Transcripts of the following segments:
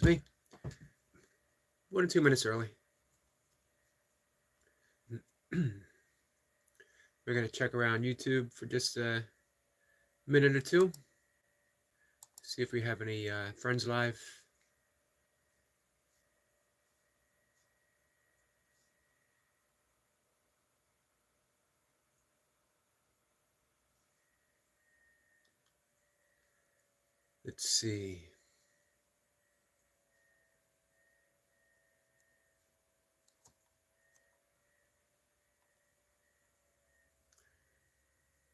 Me, 1 or 2 minutes early. We're going to check around YouTube for just a minute or two. See if we have any friends live. Let's see.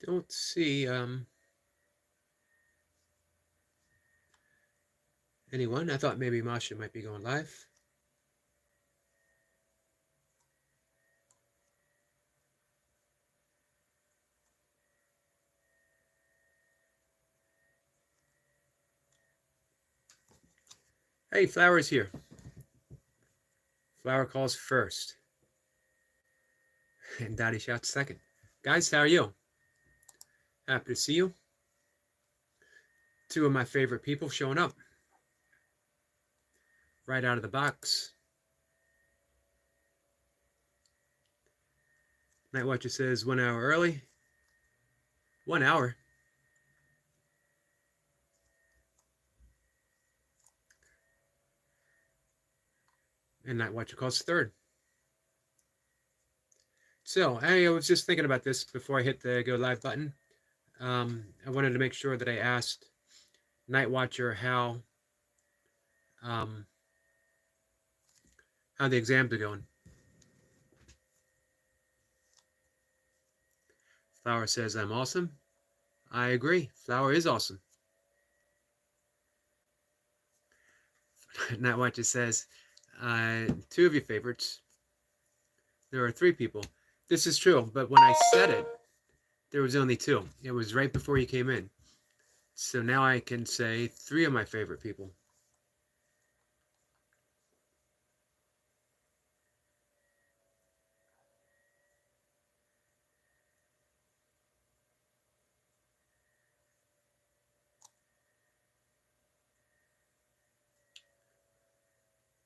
Don't see anyone. I thought maybe Masha might be going live. Hey, Flower's here. Flower calls first. And Daddy shouts second. Guys, how are you? Happy to see you. Two of my favorite people showing up. Right out of the box. Night Watcher says 1 hour early. 1 hour. And Night Watcher calls third. So, I was just thinking about this before I hit the go live button. I wanted to make sure that I asked Night Watcher how the exams are going. Flower says I'm awesome. I agree. Flower is awesome. Night Watcher says two of your favorites. There are three people. This is true, but when I said it, there was only two. It was right before you came in. So now I can say three of my favorite people.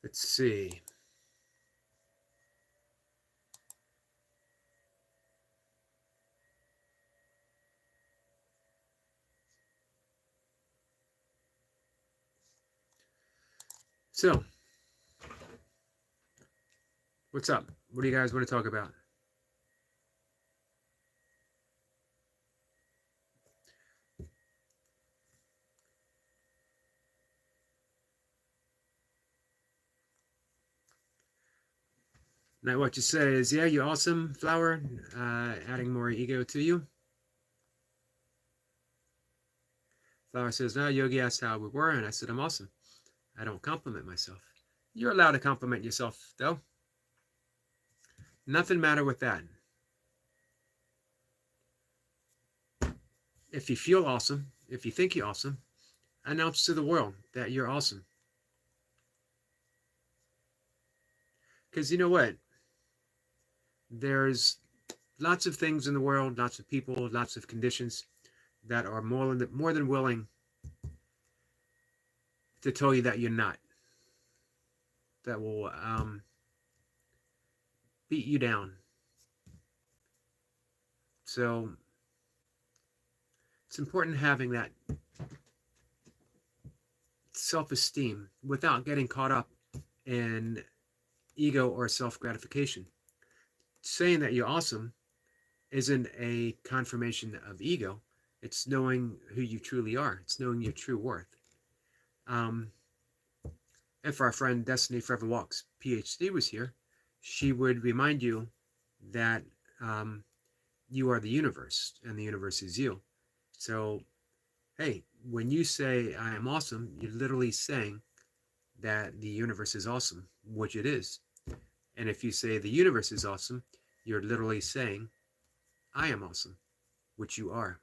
Let's see. So, what's up? What do you guys want to talk about? Night Watcher says, yeah, you're awesome, Flower. Adding more ego to you. Flower says, no, Yogi asked how we were, and I said, I'm awesome. I don't compliment myself. You're allowed to compliment yourself, though. Nothing matter with that. If you feel awesome, if you think you're awesome, announce to the world that you're awesome. Because you know what? There's lots of things in the world, lots of people, lots of conditions that are more than willing to tell you that you're not. That will beat you down. So it's important having that self-esteem without getting caught up in ego or self-gratification. Saying that you're awesome isn't a confirmation of ego. It's knowing who you truly are. It's knowing your true worth. If our friend Destiny Forever Walks PhD was here, she would remind you that you are the universe and the universe is you. So, hey, when you say I am awesome, you're literally saying that the universe is awesome, which it is. And if you say the universe is awesome, you're literally saying I am awesome, which you are.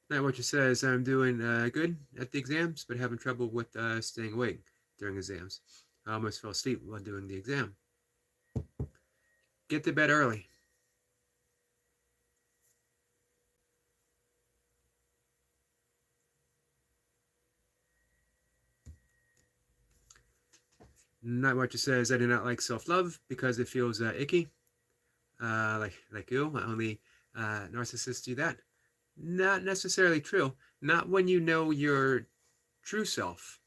Night Watcher says, I'm doing good at the exams, but having trouble with staying awake during exams. I almost fell asleep while doing the exam. Get to bed early. Night Watcher says, I do not like self-love because it feels icky. Like you, only narcissists do that. Not necessarily true. Not when you know your true self.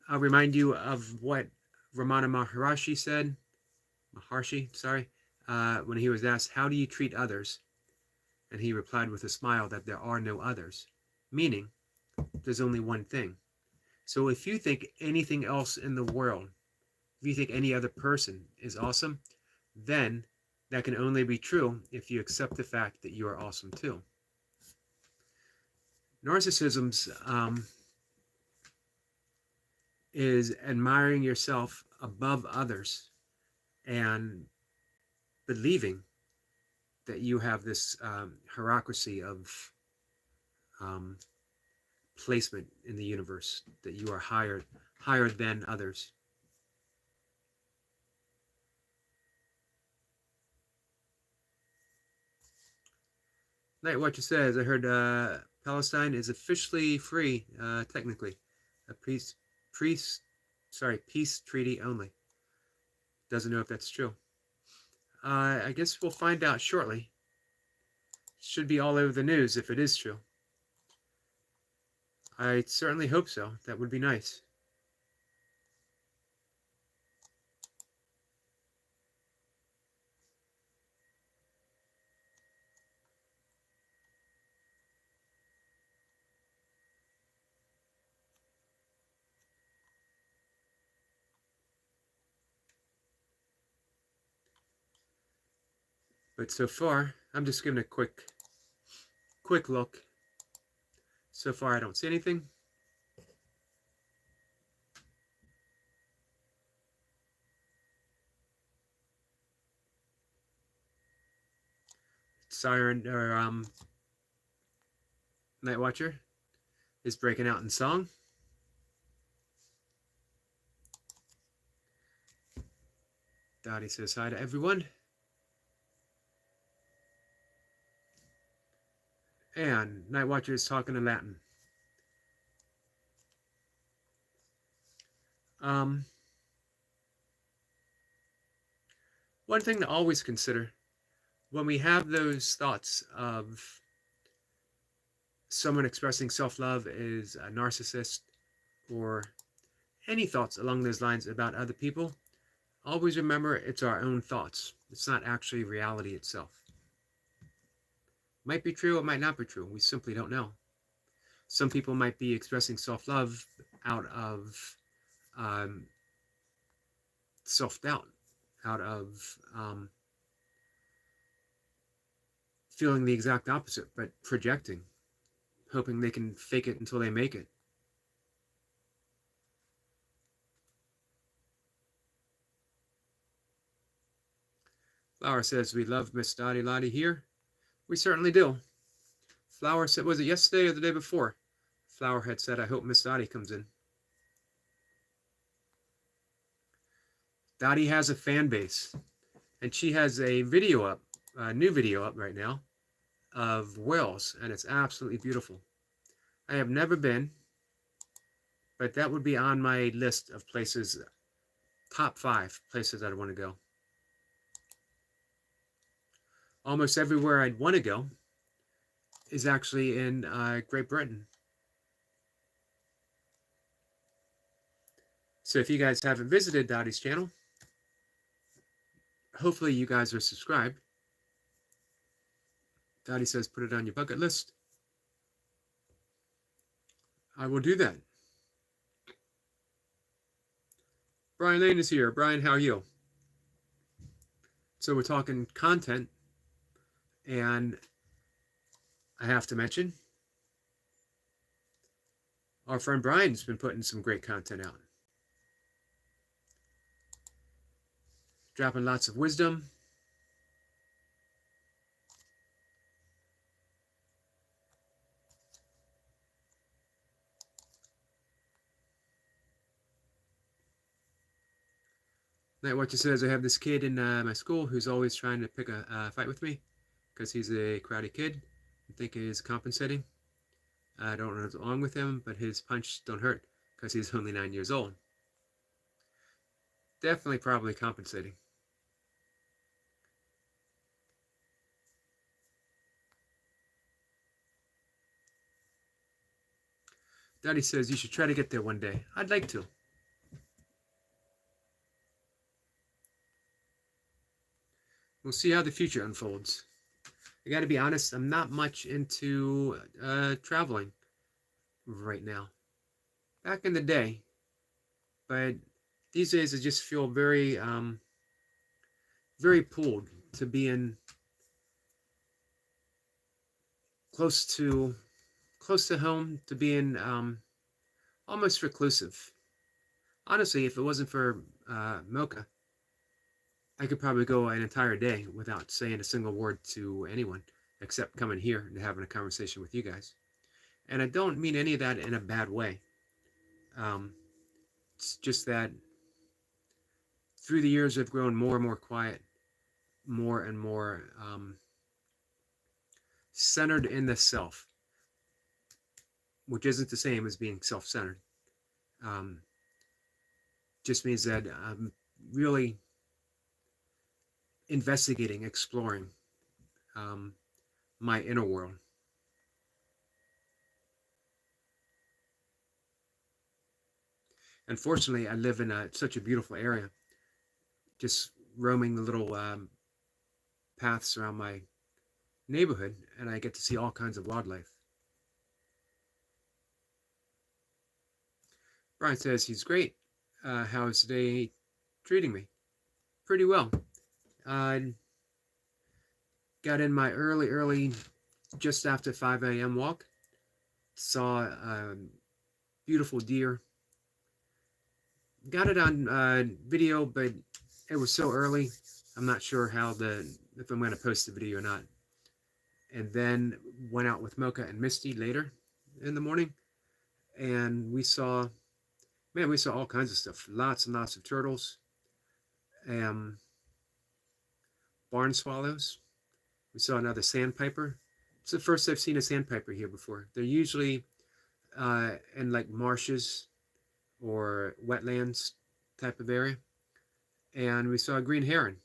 I'll remind you of what Ramana Maharshi, sorry, when he was asked, how do you treat others? And he replied with a smile that there are no others, meaning there's only one thing. So if you think anything else in the world, if you think any other person is awesome, then that can only be true if you accept the fact that you are awesome too. Narcissism's is admiring yourself above others and believing that you have this hierarchy of placement in the universe, that you are higher than others. Night Watcher says, I heard Palestine is officially free, technically. A peace treaty only. Doesn't know if that's true. I guess we'll find out shortly. Should be all over the news if it is true. I certainly hope so. That would be nice. But so far, I'm just giving a quick look. So far, I don't see anything. Siren or Night Watcher is breaking out in song. Dottie says hi to everyone. And Night Watcher is talking in Latin. One thing to always consider when we have those thoughts of someone expressing self-love is a narcissist, or any thoughts along those lines about other people, always remember it's our own thoughts. It's not actually reality itself. Might be true, it might not be true. We simply don't know. Some people might be expressing self-love out of self-doubt, out of feeling the exact opposite, but projecting, hoping they can fake it until they make it. Flower says, we love Miss Dottie Lottie here. We certainly do. Flower said, was it yesterday or the day before? Flower had said, I hope Miss Dottie comes in. Dottie has a fan base, and she has a video up, a new video up right now of Wales, and it's absolutely beautiful. I have never been, but that would be on my list of places, top 5 places I'd want to go. Almost everywhere I'd want to go is actually in Great Britain. So if you guys haven't visited Dottie's channel, hopefully you guys are subscribed. Dottie says, put it on your bucket list. I will do that. Brian Lane is here. Brian, how are you? So we're talking content, and I have to mention, our friend Brian's been putting some great content out. Dropping lots of wisdom. Night Watcher says, I have this kid in my school who's always trying to pick a fight with me because he's a karate kid. I think he is compensating. I don't know what's wrong with him, but his punch don't hurt because he's only 9 years old. Definitely probably compensating. Daddy says you should try to get there one day. I'd like to. We'll see how the future unfolds. I got to be honest, I'm not much into traveling right now. Back in the day, but these days I just feel very pulled to being close to home, to being almost reclusive. Honestly, if it wasn't for Mocha, I could probably go an entire day without saying a single word to anyone except coming here and having a conversation with you guys. And I don't mean any of that in a bad way. Um, it's just that through the years, I've grown more and more quiet, more and more centered in the self, which isn't the same as being self-centered. Um, just means that I'm really investigating, exploring um, my inner world. Unfortunately, I live in such a beautiful area, just roaming the little paths around my neighborhood, and I get to see all kinds of wildlife. Brian says he's great. How's today treating me? Pretty well. I got in my early, just after 5 a.m. walk. Saw a beautiful deer. Got it on video, but it was so early. I'm not sure if I'm going to post the video or not. And then went out with Mocha and Misty later in the morning, and we saw all kinds of stuff. Lots and lots of turtles, barn swallows. We saw another sandpiper. It's the first I've seen a sandpiper here before. They're usually in like marshes or wetlands type of area. And we saw a green heron.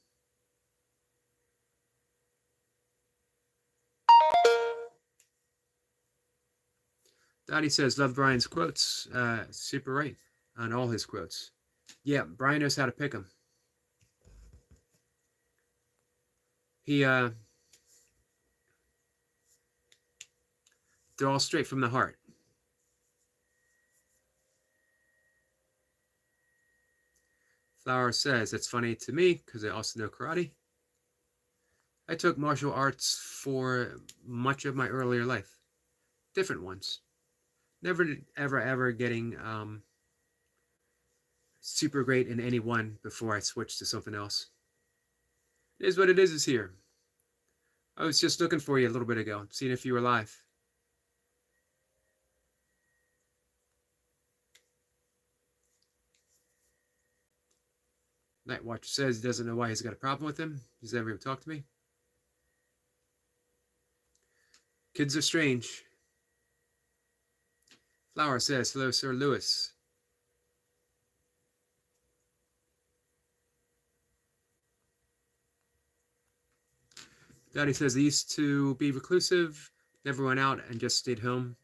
Dottie says, love Brian's quotes. Super right on all his quotes. Yeah, Brian knows how to pick them. They're all straight from the heart. Flower says, it's funny to me because I also know karate. I took martial arts for much of my earlier life. Different ones. Never ever getting super great in any one before I switched to something else. It is what it is here. I was just looking for you a little bit ago, seeing if you were live. Night Watcher says he doesn't know why he's got a problem with him. He's never even talked to me. Kids are strange. Flower says, hello, Sir Lewis. Daddy says, I used to be reclusive, never went out and just stayed home.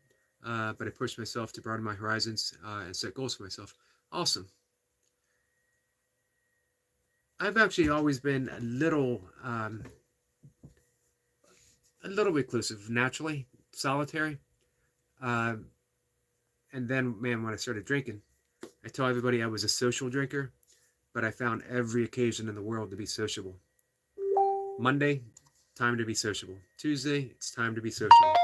But I pushed myself to broaden my horizons and set goals for myself. Awesome. I've actually always been a little reclusive, naturally, solitary. And then, man, when I started drinking, I tell everybody I was a social drinker, but I found every occasion in the world to be sociable. Monday, time to be sociable. Tuesday, it's time to be sociable.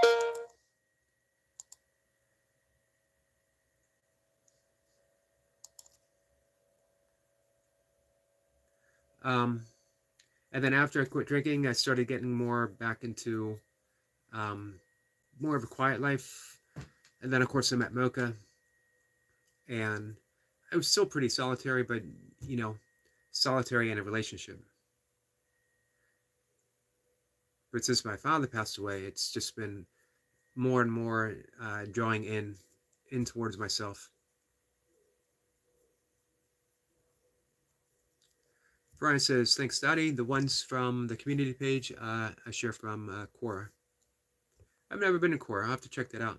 And then after I quit drinking, I started getting more back into more of a quiet life. And then, of course, I met Mocha. And I was still pretty solitary, but, solitary in a relationship. But since my father passed away, it's just been more and more drawing in towards myself. Brian says, thanks, Dottie. The ones from the community page I share from Quora. I've never been in Quora. I'll have to check that out.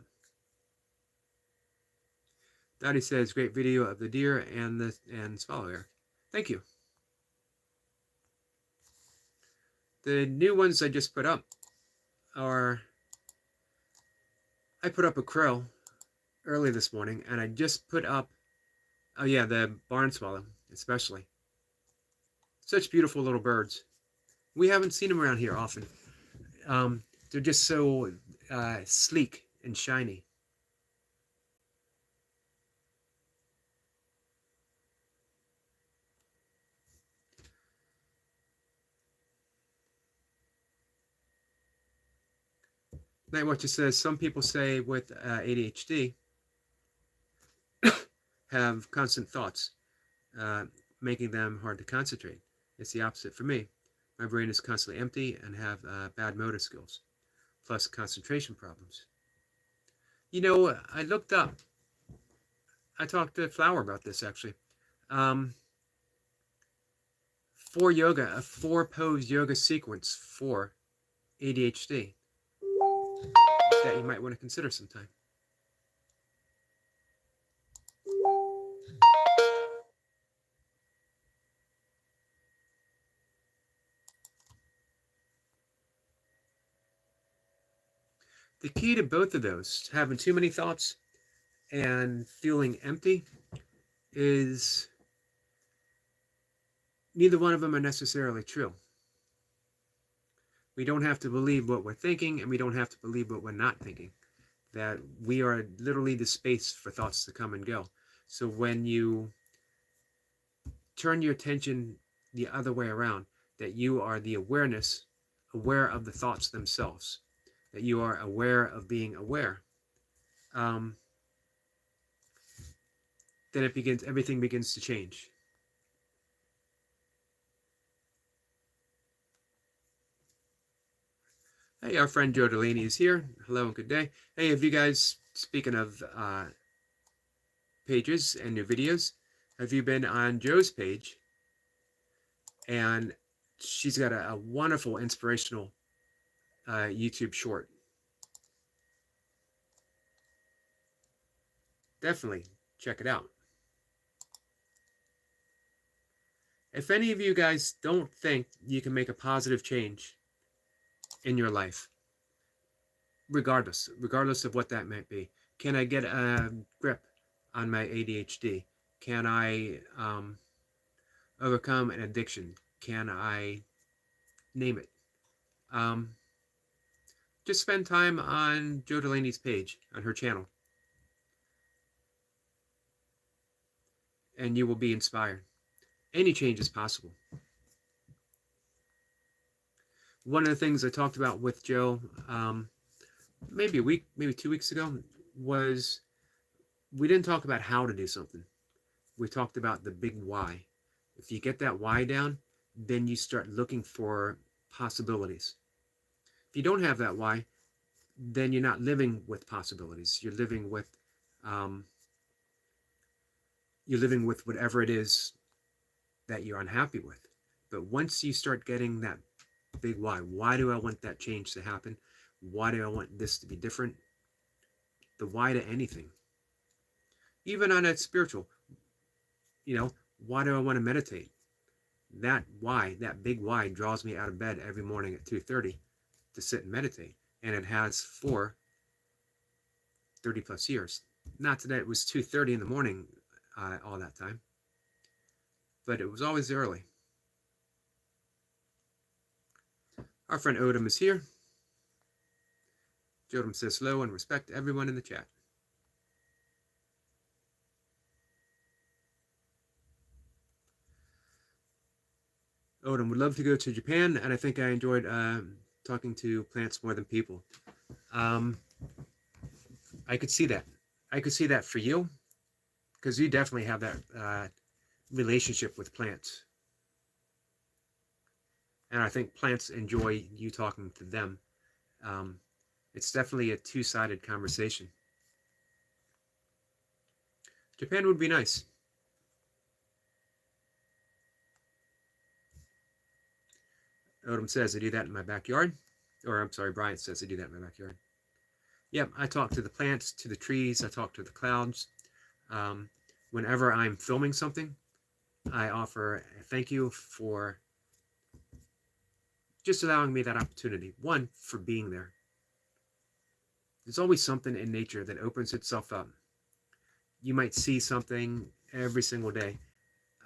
Dottie says, great video of the deer and swallow air. Thank you. The new ones I just put up are, I put up a crow early this morning, and I just put up, oh yeah, the barn swallow, especially. Such beautiful little birds. We haven't seen them around here often. They're just so sleek and shiny. Night Watcher says, some people say with ADHD have constant thoughts, making them hard to concentrate. It's the opposite for me. My brain is constantly empty and have bad motor skills, plus concentration problems. You know, I looked up, I talked to Flower about this actually. For yoga, a 4-pose yoga sequence for ADHD that you might want to consider sometime. The key to both of those, having too many thoughts and feeling empty, is neither one of them are necessarily true. We don't have to believe what we're thinking, and we don't have to believe what we're not thinking. That we are literally the space for thoughts to come and go. So when you turn your attention the other way around, that you are the awareness, aware of the thoughts themselves, that you are aware of being aware, then everything begins to change. Hey, our friend Joe Delaney is here. Hello and good day. Hey, have you guys, speaking of pages and new videos, have you been on Joe's page? And she's got a wonderful inspirational YouTube short. Definitely check it out. If any of you guys don't think you can make a positive change in your life, regardless of what that might be, can I get a grip on my ADHD? Can I overcome an addiction? Can I name it? Just spend time on Joe Delaney's page, on her channel, and you will be inspired. Any change is possible. One of the things I talked about with Joe, maybe 2 weeks ago, was we didn't talk about how to do something. We talked about the big why. If you get that why down, then you start looking for possibilities. If you don't have that why, then you're not living with possibilities. You're living with whatever it is that you're unhappy with. But once you start getting that big why do I want that change to happen? Why do I want this to be different? The why to anything. Even on a spiritual, why do I want to meditate? That why, that big why, draws me out of bed every morning at 2:30 to sit and meditate. And it has for 30 plus years. Not that it was 2:30 in the morning all that time, but it was always early. Our friend Odom is here. Odom says hello and respect everyone in the chat. Odom would love to go to Japan, and I think I enjoyed talking to plants more than people. I could see that. I could see that for you, because you definitely have that relationship with plants. And I think plants enjoy you talking to them, It's definitely a two-sided conversation. Japan would be nice. Odom says I do that in my backyard. Or I'm sorry, Bryant says I do that in my backyard. Yep, I talk to the plants, to the trees, I talk to the clouds. Um, Whenever I'm filming something, I offer a thank you for just allowing me that opportunity. One, for being there. There's always something in nature that opens itself up. You might see something every single day,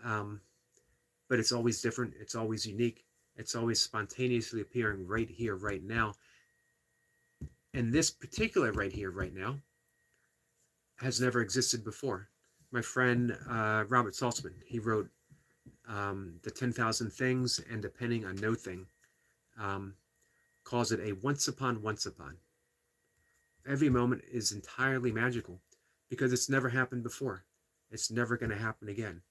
but it's always different. It's always unique. It's always spontaneously appearing right here, right now. And this particular right here, right now, has never existed before. My friend Robert Saltzman, he wrote The 10,000 Things and Depending on No Thing, calls it a once upon once upon. Every moment is entirely magical because it's never happened before. It's never going to happen again.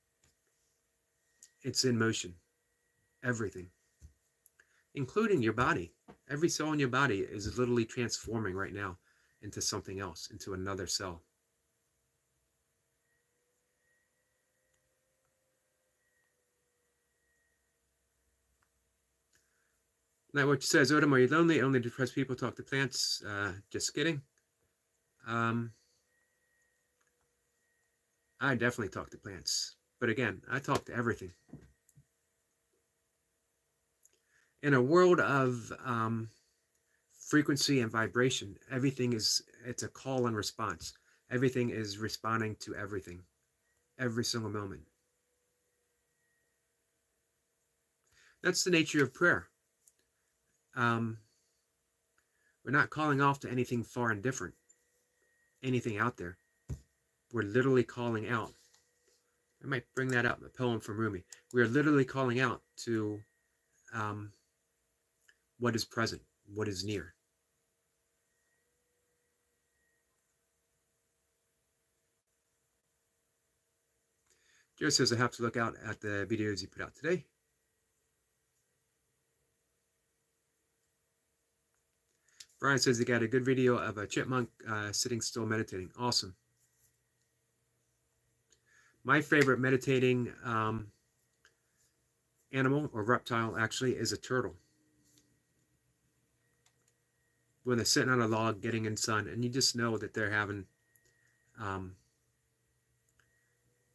It's in motion. Everything. Including your body. Every cell in your body is literally transforming right now into something else, into another cell. Now, what says, Odom, are you lonely? Only depressed people talk to plants. Just kidding. I definitely talk to plants. But again, I talk to everything. In a world of frequency and vibration, everything is, it's a call and response. Everything is responding to everything. Every single moment. That's the nature of prayer. We're not calling off to anything far and different. Anything out there. We're literally calling out. I might bring that up, a poem from Rumi. We are literally calling out to what is present, what is near. Joe says I have to look out at the videos you put out today. Brian says he got a good video of a chipmunk sitting still meditating. Awesome. My favorite meditating animal or reptile actually is a turtle. When they're sitting on a log getting in sun, and you just know that they're having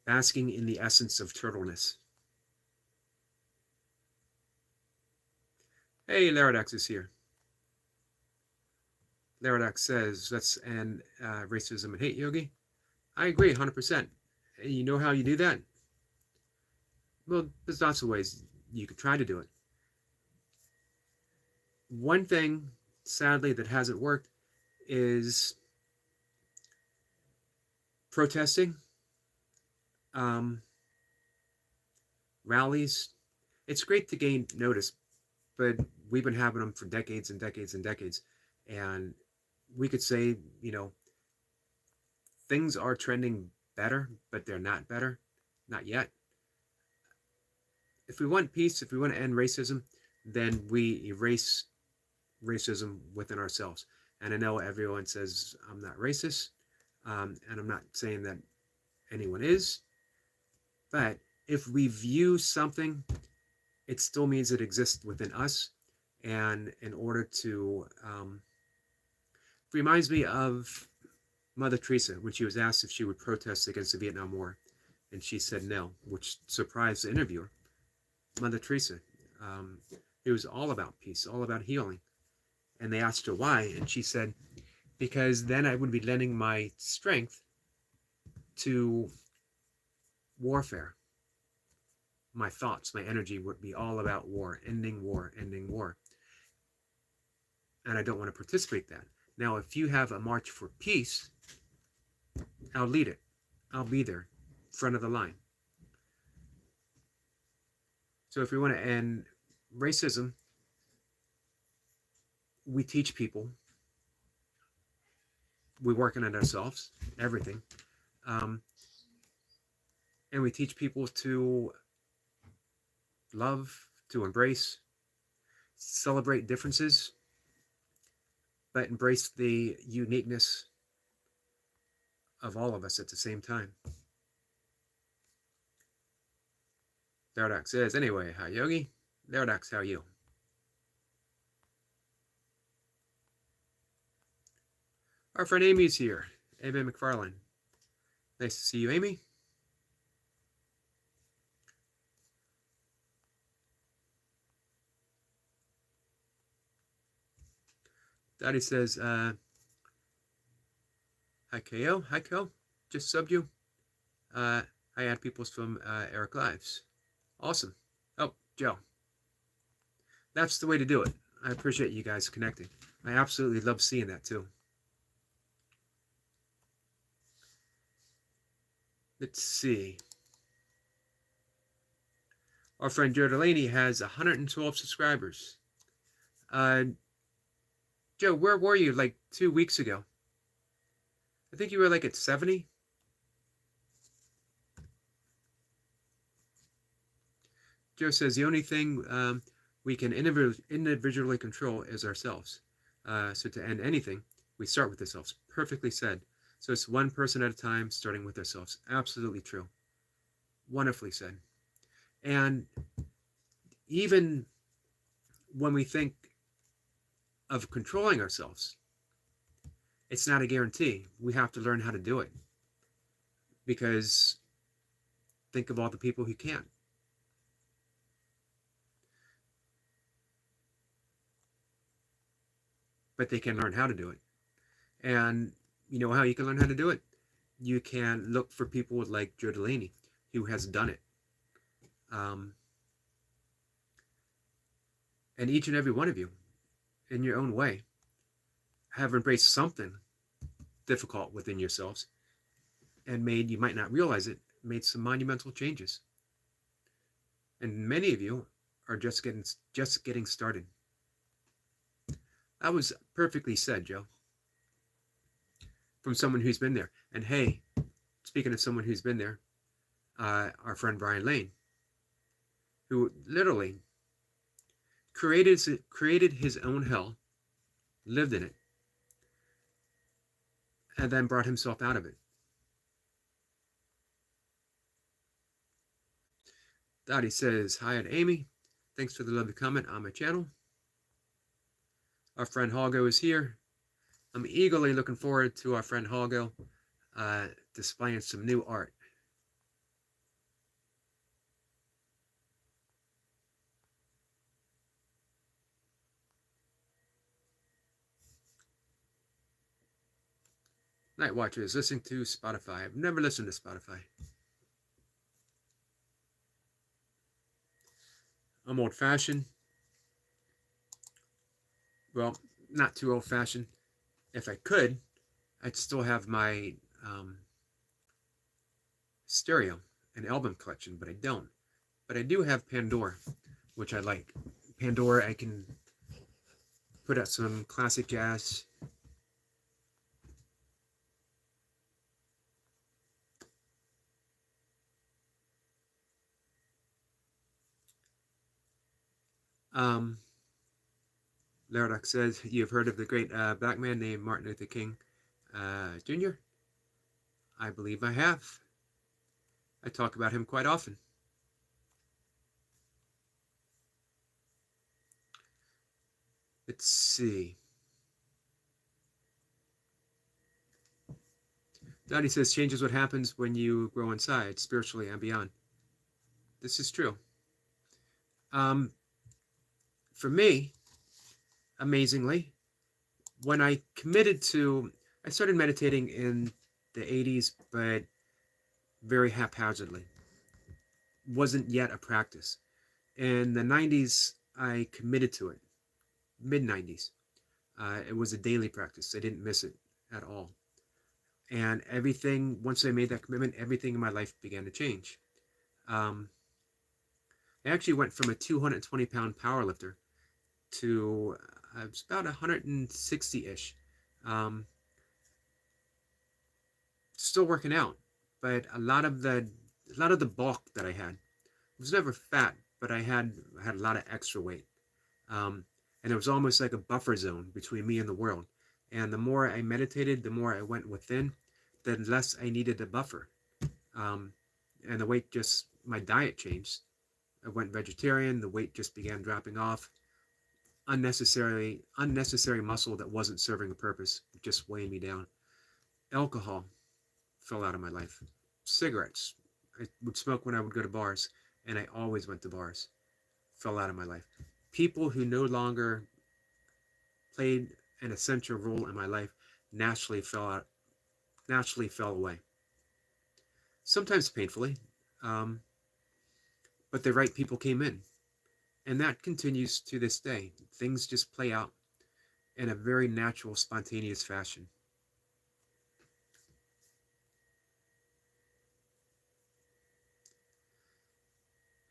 basking in the essence of turtleness. Hey, Laradox is here. Laradox says, let's end racism and hate, Yogi. I agree 100%. And you know how you do that? Well, there's lots of ways you could try to do it. One thing, sadly, that hasn't worked is protesting, rallies. It's great to gain notice, but we've been having them for decades and decades and decades. And we could say, you know, things are trending better, but they're not better. Not yet. If we want peace, if we want to end racism, then we erase racism within ourselves. And I know everyone says I'm not racist, and I'm not saying that anyone is, but if we view something, it still means it exists within us. And in order to, it reminds me of Mother Teresa when she was asked if she would protest against the Vietnam War, and she said no, which surprised the interviewer. Mother Teresa, it was all about peace, all about healing. And they asked her why, and she said, because then I would be lending my strength to warfare. My thoughts, my energy would be all about war, ending war, ending war. And I don't want to participate in that. Now, if you have a march for peace, I'll lead it. I'll be there, front of the line. So if we want to end racism, we teach people. We work on it ourselves, everything. And we teach people to love, to embrace, celebrate differences, but embrace the uniqueness of all of us at the same time. Therodox says, anyway, hi Yogi. Therodox, how are you? Our friend Amy's here. Amy McFarlane. Nice to see you, Amy. Daddy says, hi KO. Hi KO. Just subbed you. I had people's from Eric Lives. Awesome. Oh, Joe. That's the way to do it. I appreciate you guys connecting. I absolutely love seeing that too. Let's see. Our friend Joe Delaney has 112 subscribers. Joe, where were you like 2 weeks ago? I think you were like at 70. Joe says the only thing we can individually control is ourselves. So to end anything, we start with ourselves. Perfectly said. So it's one person at a time, starting with ourselves. Absolutely true. Wonderfully said. And even when we think of controlling ourselves, it's not a guarantee. We have to learn how to do it. Because think of all the people who can't. But they can learn how to do it. And you know how you can learn how to do it? You can look for people like Joe Delaney, who has done it. And each and every one of you, in your own way, have embraced something difficult within yourselves and made, you might not realize it, made some monumental changes. And many of you are just getting started. That was perfectly said, Joe. From someone who's been there. And hey, speaking of someone who's been there, our friend Brian Lane, who literally created his own hell, lived in it, and then brought himself out of it. Dottie says, hi to Amy. Thanks for the lovely comment on my channel. Our friend Holgo is here. I'm eagerly looking forward to our friend Holgo displaying some new art. Night Watcher is listening to Spotify. I've never listened to Spotify. I'm old-fashioned. Well, not too old-fashioned. If I could, I'd still have my stereo and album collection, but I don't. But I do have Pandora, which I like. Pandora, I can put out some classic jazz. Laradox says, you've heard of the great black man named Martin Luther King Jr.? I believe I have. I talk about him quite often. Let's see. Dottie says, change is what happens when you grow inside, spiritually and beyond. This is true. For me, amazingly, when I started meditating in the 80s, but very haphazardly. Wasn't yet a practice. In the 90s, I committed to it. Mid-90s. It was a daily practice. I didn't miss it at all. And everything, once I made that commitment, everything in my life began to change. I actually went from a 220-pound powerlifter to about 160-ish. Still working out, but a lot of the bulk that I had was never fat, but I had a lot of extra weight, and it was almost like a buffer zone between me and the world. And the more I meditated, the more I went within, the less I needed a buffer. Um, and the weight just, my diet changed. I went vegetarian, the weight just began dropping off. Unnecessary muscle that wasn't serving a purpose, just weighing me down. Alcohol fell out of my life. Cigarettes. I would smoke when I would go to bars, and I always went to bars. Fell out of my life. People who no longer played an essential role in my life naturally fell away. Sometimes painfully, um, but the right people came in, and that continues to this day. Things just play out in a very natural, spontaneous fashion.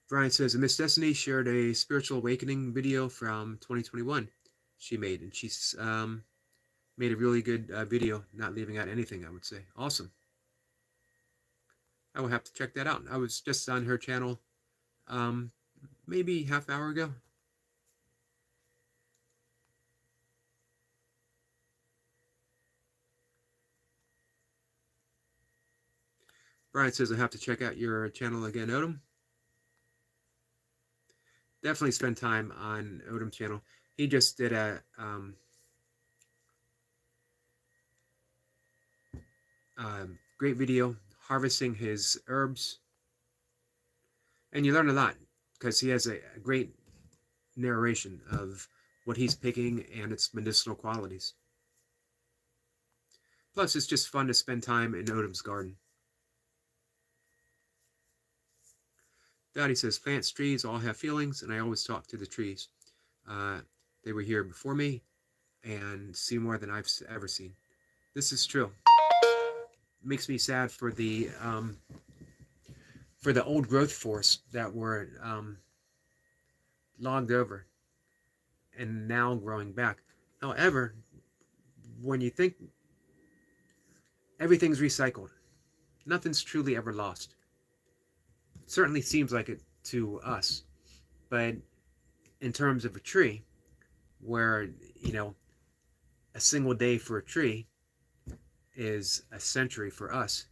Brian says, Miss Destiny shared a spiritual awakening video from 2021 she made, and she's made a really good video, not leaving out anything, I would say. Awesome. I will have to check that out. I was just on her channel um, maybe half hour ago. Brian says, I have to check out your channel again, Odom. Definitely spend time on Odom's channel. He just did a great video harvesting his herbs, and you learn a lot because he has a great narration of what he's picking and its medicinal qualities. Plus, it's just fun to spend time in Odom's garden. Dottie says, plants, trees all have feelings, and I always talk to the trees. They were here before me and see more than I've ever seen. This is true. It makes me sad for the old growth force that were logged over and now growing back. However, when you think everything's recycled, nothing's truly ever lost. It certainly seems like it to us, but in terms of a tree, where a single day for a tree is a century for us,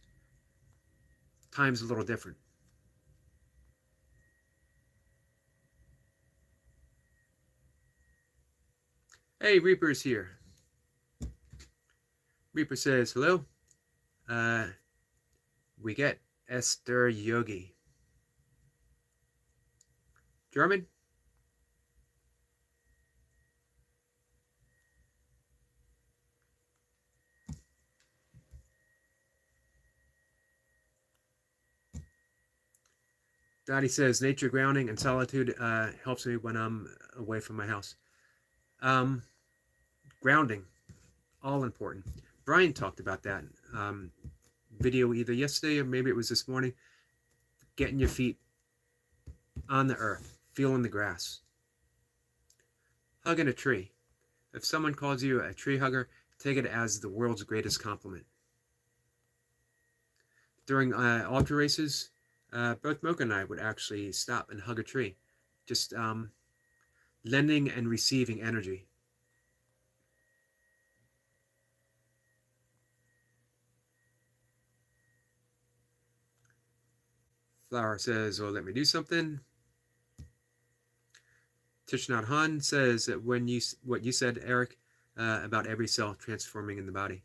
time's a little different. Hey, Reaper's here. Reaper says, hello. We get Esther Yogi. German? Dottie says, nature grounding and solitude helps me when I'm away from my house. Grounding, all important. Brian talked about that video either yesterday or maybe it was this morning. Getting your feet on the earth, feeling the grass. Hugging a tree. If someone calls you a tree hugger, take it as the world's greatest compliment. During ultra races, both Mocha and I would actually stop and hug a tree. Just lending and receiving energy. Flower says, oh, let me do something. Thich Nhat Hanh says that what you said, Eric, about every cell transforming in the body.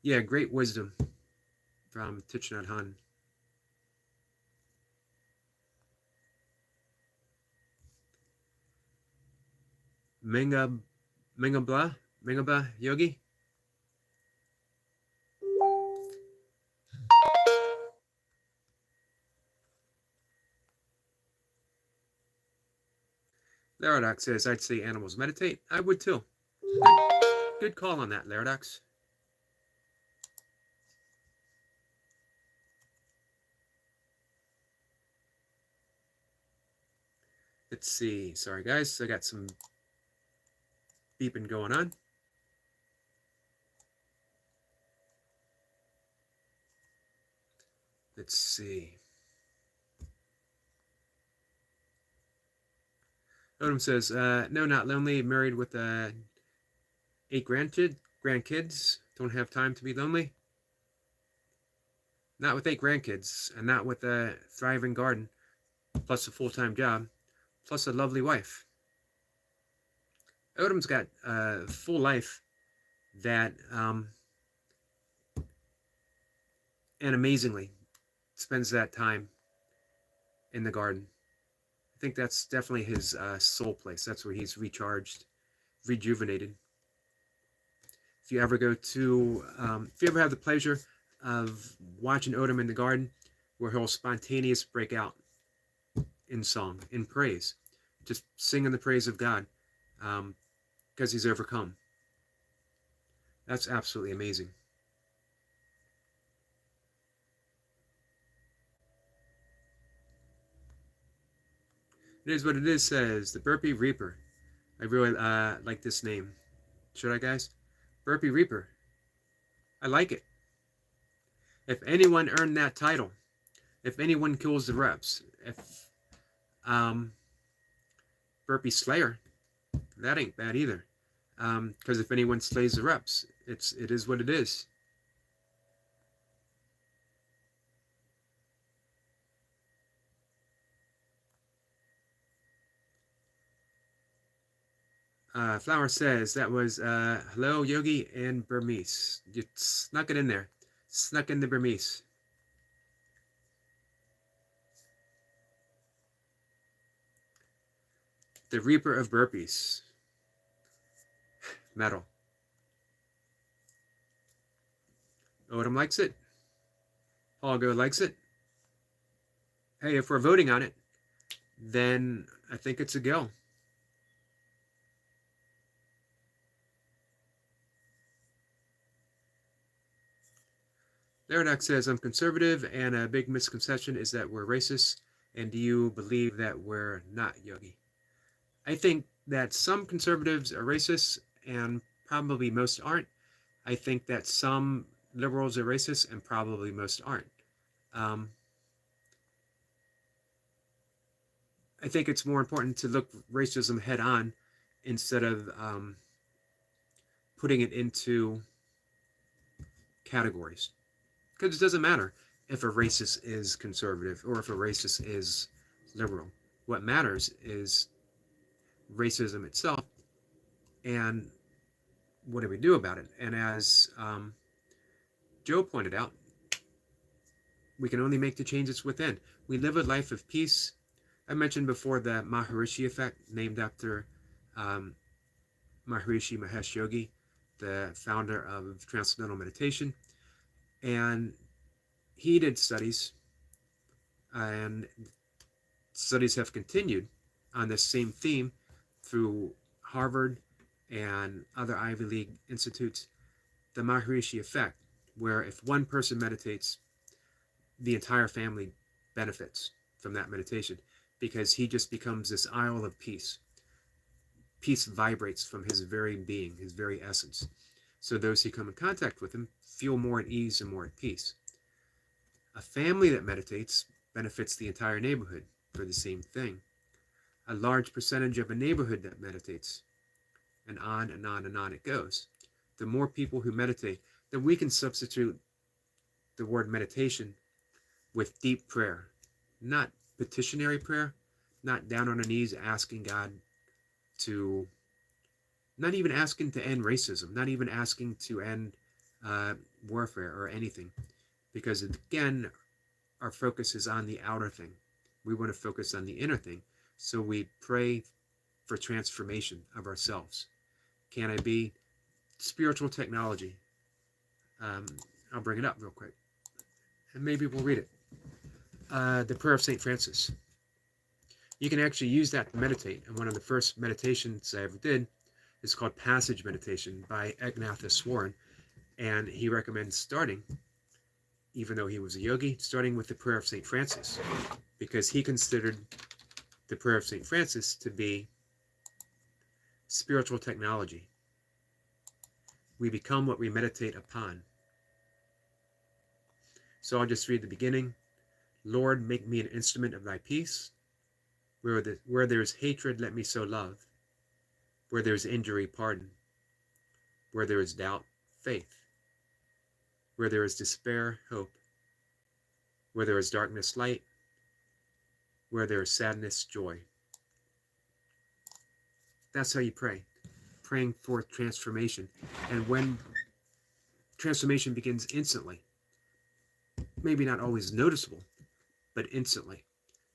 Yeah, great wisdom from Thich Nhat Hanh. Mingabla Yogi. Laradox says, I'd say animals meditate. I would too. Good call on that, Laradox. Let's see. Sorry, guys. I got some beeping going on. Let's see. Odom says, no, not lonely. Married with a 8 grandkids, don't have time to be lonely. Not with 8 grandkids, and not with a thriving garden, plus a full-time job, plus a lovely wife. Odom's got a full life that, and amazingly, spends that time in the garden. I think that's definitely his soul place. That's where he's recharged, rejuvenated. If you ever go to, if you ever have the pleasure of watching Odom in the garden, where he'll spontaneous break out in song, in praise, just singing the praise of God, because he's overcome. That's absolutely amazing. It is what it is, says the Burpee Reaper. I really like this name. Should I, guys? Burpee Reaper. I like it. If anyone earned that title, if anyone kills the reps, if Burpee Slayer, that ain't bad either. Because if anyone slays the reps, it is what it is. Flower says that was hello Yogi and Burmese. You snuck it in there. Snuck in the Burmese. The Reaper of Burpees. Metal. Odom likes it. Holgo likes it. Hey, if we're voting on it, then I think it's a go. Laradox says, I'm conservative, and a big misconception is that we're racist. And do you believe that we're not, Yogi? I think that some conservatives are racist, and probably most aren't. I think that some liberals are racist, and probably most aren't. I think it's more important to look racism head on instead of putting it into categories. Because it doesn't matter if a racist is conservative or if a racist is liberal. What matters is racism itself and what do we do about it. And as Joe pointed out, we can only make the changes within. We live a life of peace. I mentioned before the Maharishi effect, named after Maharishi Mahesh Yogi, the founder of Transcendental Meditation. And he did studies, and studies have continued on this same theme through Harvard and other Ivy League institutes, the Maharishi effect, where if one person meditates, the entire family benefits from that meditation because he just becomes this isle of peace. Peace vibrates from his very being, his very essence. So those who come in contact with him feel more at ease and more at peace. A family that meditates benefits the entire neighborhood for the same thing. A large percentage of a neighborhood that meditates, and on and on and on it goes. The more people who meditate, then we can substitute the word meditation with deep prayer, not petitionary prayer, not down on our knees asking God to, not even asking to end racism, not even asking to end warfare or anything. Because again, our focus is on the outer thing. We want to focus on the inner thing. So we pray for transformation of ourselves. Can I be spiritual technology? I'll bring it up real quick. And maybe we'll read it. The Prayer of St. Francis. You can actually use that to meditate. And one of the first meditations I ever did is called Passage Meditation by Ignatius Warren. And he recommends starting, even though he was a yogi, starting with the Prayer of St. Francis, because he considered the Prayer of St. Francis to be spiritual technology. We become what we meditate upon. So I'll just read the beginning. Lord, make me an instrument of thy peace. Where there is hatred, let me sow love. Where there is injury, pardon. Where there is doubt, faith. Where there is despair, hope. Where there is darkness, light. Where there is sadness, joy. That's how you pray. Praying for transformation. And when transformation begins instantly, maybe not always noticeable, but instantly.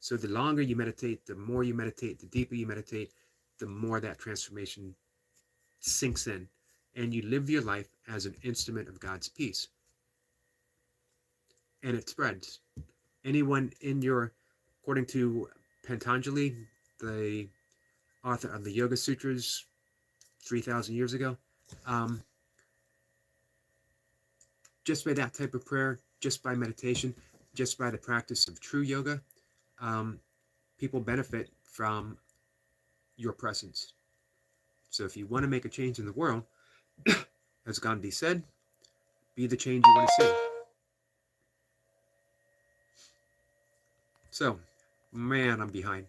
So the longer you meditate, the more you meditate, the deeper you meditate, the more that transformation sinks in. And you live your life as an instrument of God's peace. And it spreads. Anyone in your, according to Patanjali, the author of the Yoga Sutras 3,000 years ago, just by that type of prayer, just by meditation, just by the practice of true yoga, people benefit from your presence. So if you want to make a change in the world, as Gandhi said, be the change you want to see. So, man, I'm behind.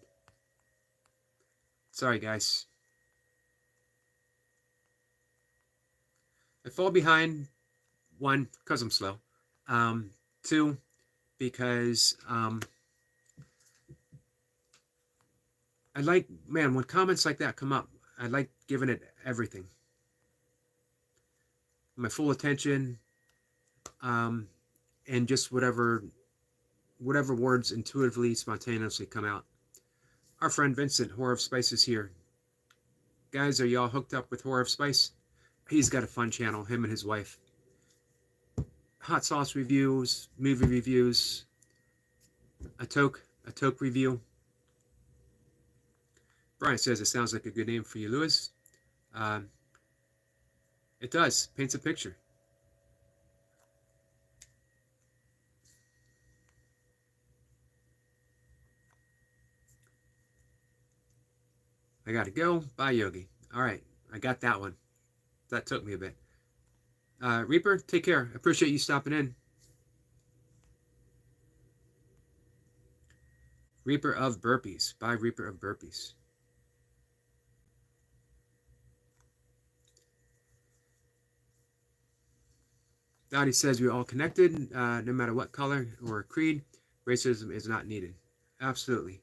Sorry, guys. I fall behind, one, because I'm slow. Two, because I like, man, when comments like that come up, I like giving it everything. My full attention, and just whatever words intuitively, spontaneously come out. Our friend Vincent, Horror of Spice, is here. Guys, are y'all hooked up with Horror of Spice? He's got a fun channel, him and his wife. Hot sauce reviews, movie reviews, a toke review. Brian says it sounds like a good name for you, Lewis. It does. Paints a picture. I gotta go. Bye, Yogi. All right, I got that one. That took me a bit. Reaper, take care. Appreciate you stopping in. Reaper of Burpees. Bye, Reaper of Burpees. Dottie says we're all connected, no matter what color or creed. Racism is not needed. Absolutely.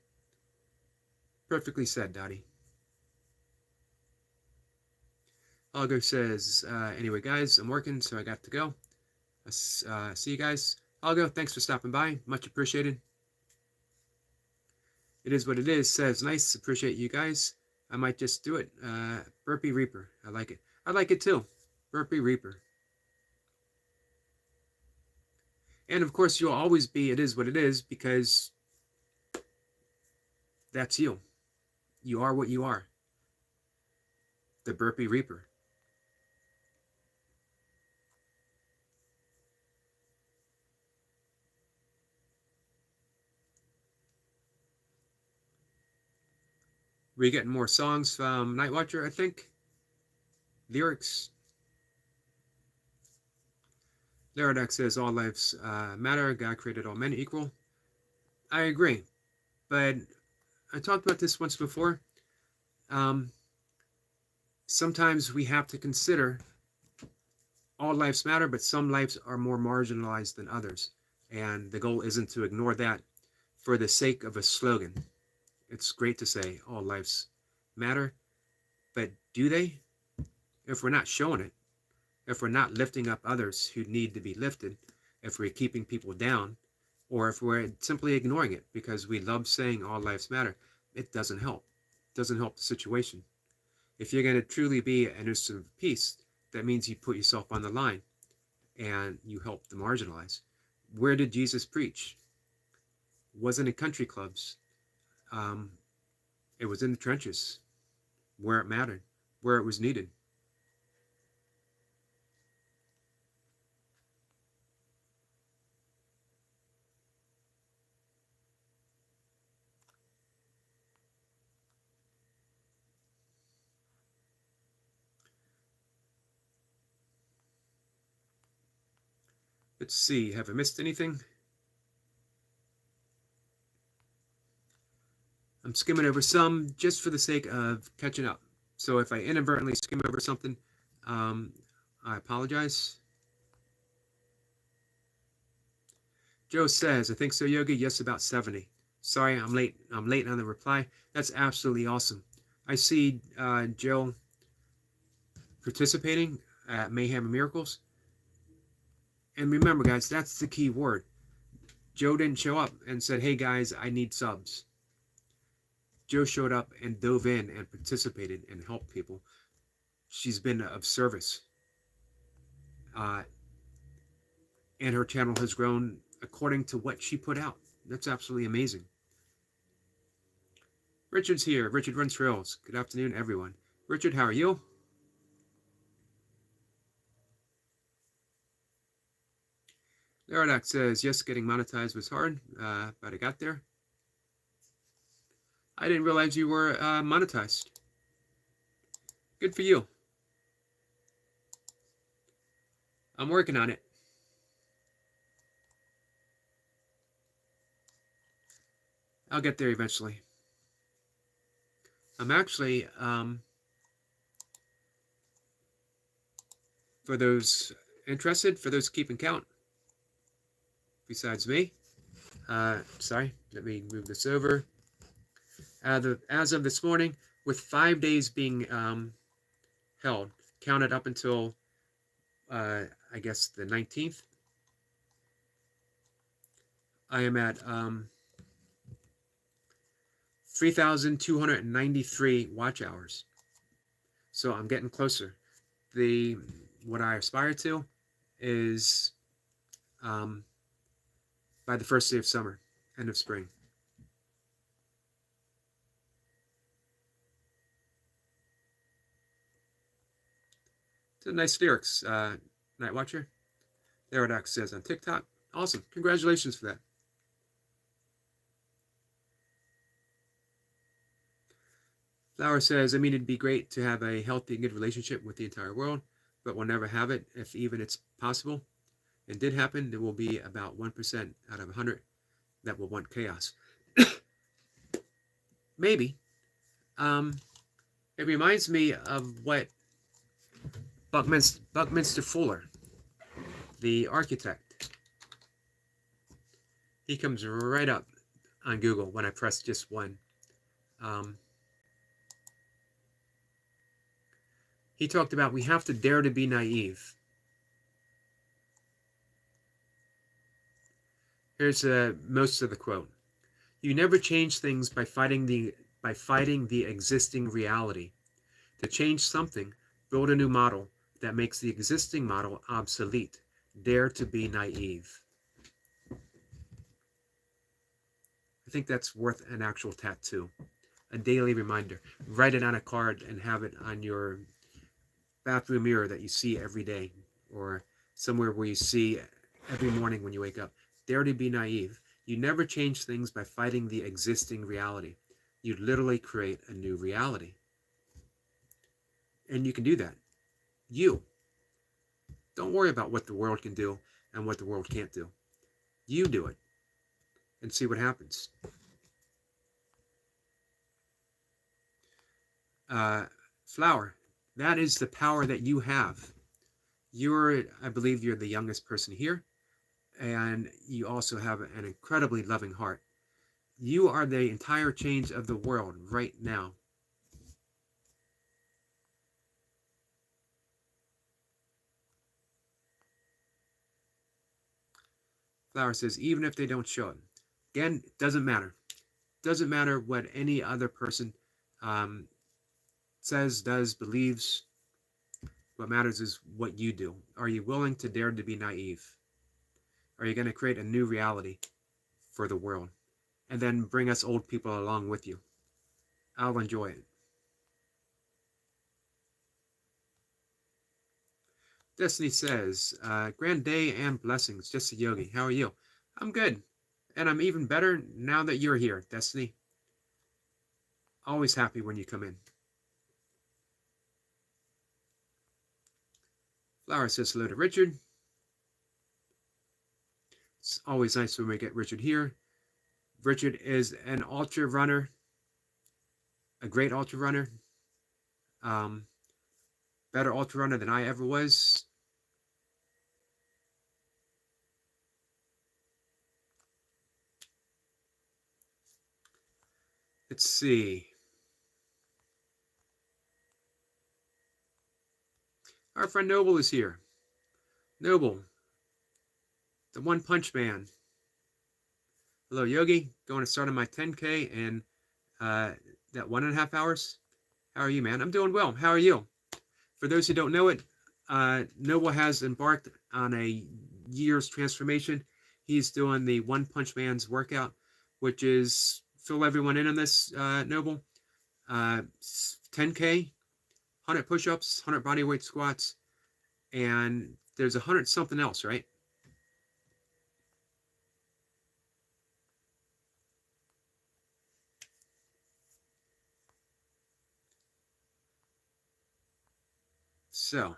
Perfectly said, Dottie. Holger says, anyway, guys, I'm working, so I got to go. See you guys. Holger, thanks for stopping by. Much appreciated. It is what it is. Says, nice. Appreciate you guys. I might just do it. Burpee Reaper. I like it. I like it too. Burpee Reaper. And of course, you'll always be, it is what it is, because that's you. You are what you are. The Burpee Reaper. We're getting more songs from Night Watcher, I think. Lyrics. Laradox says all lives matter. God created all men equal. I agree. But I talked about this once before. Sometimes we have to consider all lives matter, but some lives are more marginalized than others. And the goal isn't to ignore that for the sake of a slogan. It's great to say all lives matter, but do they? If we're not showing it, if we're not lifting up others who need to be lifted, if we're keeping people down, or if we're simply ignoring it because we love saying all lives matter, it doesn't help. It doesn't help the situation. If you're going to truly be an instrument of peace, that means you put yourself on the line and you help the marginalized. Where did Jesus preach? It wasn't in country clubs. It was in the trenches, where it mattered, where it was needed. Let's see, have I missed anything? I'm skimming over some just for the sake of catching up. So if I inadvertently skim over something, I apologize. Joe says, I think so, Yogi. Yes, about 70. Sorry, I'm late. I'm late on the reply. That's absolutely awesome. I see Joe participating at Mayhem and Miracles. And remember, guys, that's the key word. Joe didn't show up and said, hey, guys, I need subs. Joe showed up and dove in and participated and helped people. She's been of service. And her channel has grown according to what she put out. That's absolutely amazing. Richard's here. Richard runs trails. Good afternoon, everyone. Richard, how are you? Laradoc says, yes, getting monetized was hard, but I got there. I didn't realize you were monetized. Good for you. I'm working on it. I'll get there eventually. I'm actually, for those interested, for those keeping count, besides me, sorry, let me move this over. As of this morning, with 5 days being held, counted up until, I guess, the 19th, I am at 3,293 watch hours. So I'm getting closer. What I aspire to is by the first day of summer, end of spring. It's a nice lyrics, Night Watcher. Laradoc says on TikTok. Awesome. Congratulations for that. Flower says, I mean, it'd be great to have a healthy and good relationship with the entire world, but we'll never have it if even it's possible. And did happen, there will be about 1% out of 100 that will want chaos. Maybe. It reminds me of what Buckminster Fuller, the architect, he comes right up on Google when I press just one. He talked about we have to dare to be naive. Here's most of the quote. You never change things by fighting the existing reality. To change something, build a new model that makes the existing model obsolete. Dare to be naive. I think that's worth an actual tattoo. A daily reminder. Write it on a card and have it on your bathroom mirror that you see every day, or somewhere where you see every morning when you wake up. Dare to be naive. You never change things by fighting the existing reality. You literally create a new reality. And you can do that. You. Don't worry about what the world can do and what the world can't do. You do it and see what happens. Flower. That is the power that you have. I believe you're the youngest person here, and you also have an incredibly loving heart. You are the entire change of the world right now. Flower says, even if they don't show it. Again, it doesn't matter. It doesn't matter what any other person says, does, believes. What matters is what you do. Are you willing to dare to be naive? Are you going to create a new reality for the world? And then bring us old people along with you. I'll enjoy it. Destiny says, grand day and blessings. Just a Yogi. How are you? I'm good. And I'm even better now that you're here, Destiny. Always happy when you come in. Flower says hello to Richard. It's always nice when we get Richard here. Richard is an ultra runner, a great ultra runner, better ultra runner than I ever was. Let's see. Our friend Noble is here. Noble, the One Punch Man. Hello, Yogi. Going to start on my 10K in that 1.5 hours. How are you, man? I'm doing well. How are you? For those who don't know it, Noble has embarked on a year's transformation. He's doing the One Punch Man's workout, which is, fill everyone in on this, Noble. 10K, 100 push-ups, 100 bodyweight squats, and there's 100 something else, right? So,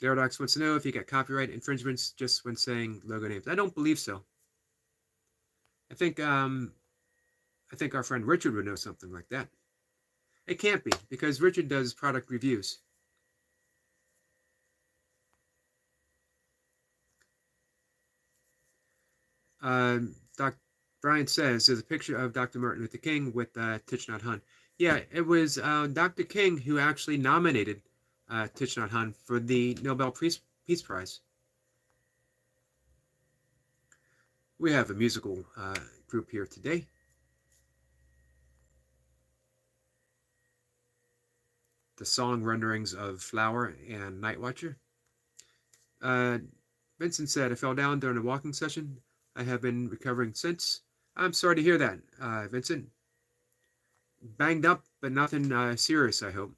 Darodox wants to know if you got copyright infringements just when saying logo names. I don't believe so. I think our friend Richard would know something like that. It can't be, because Richard does product reviews. Doc Brian says there's a picture of Dr. Martin Luther King with Thich Nhat Hanh. Yeah, it was Dr. King who actually nominated Thich Nhat Hanh for the Nobel Peace Prize. We have a musical group here today. The song renderings of Flower and Night Watcher. Vincent said, I fell down during a walking session. I have been recovering since. I'm sorry to hear that, Vincent. Banged up, but nothing serious, I hope.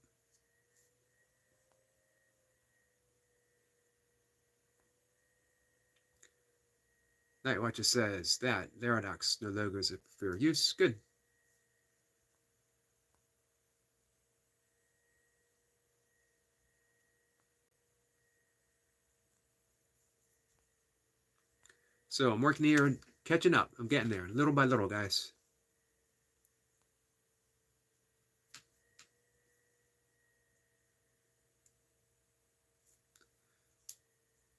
Night Watcher says that Darodox, no logos of fair use. Good. So I'm working here and catching up. I'm getting there, little by little, guys.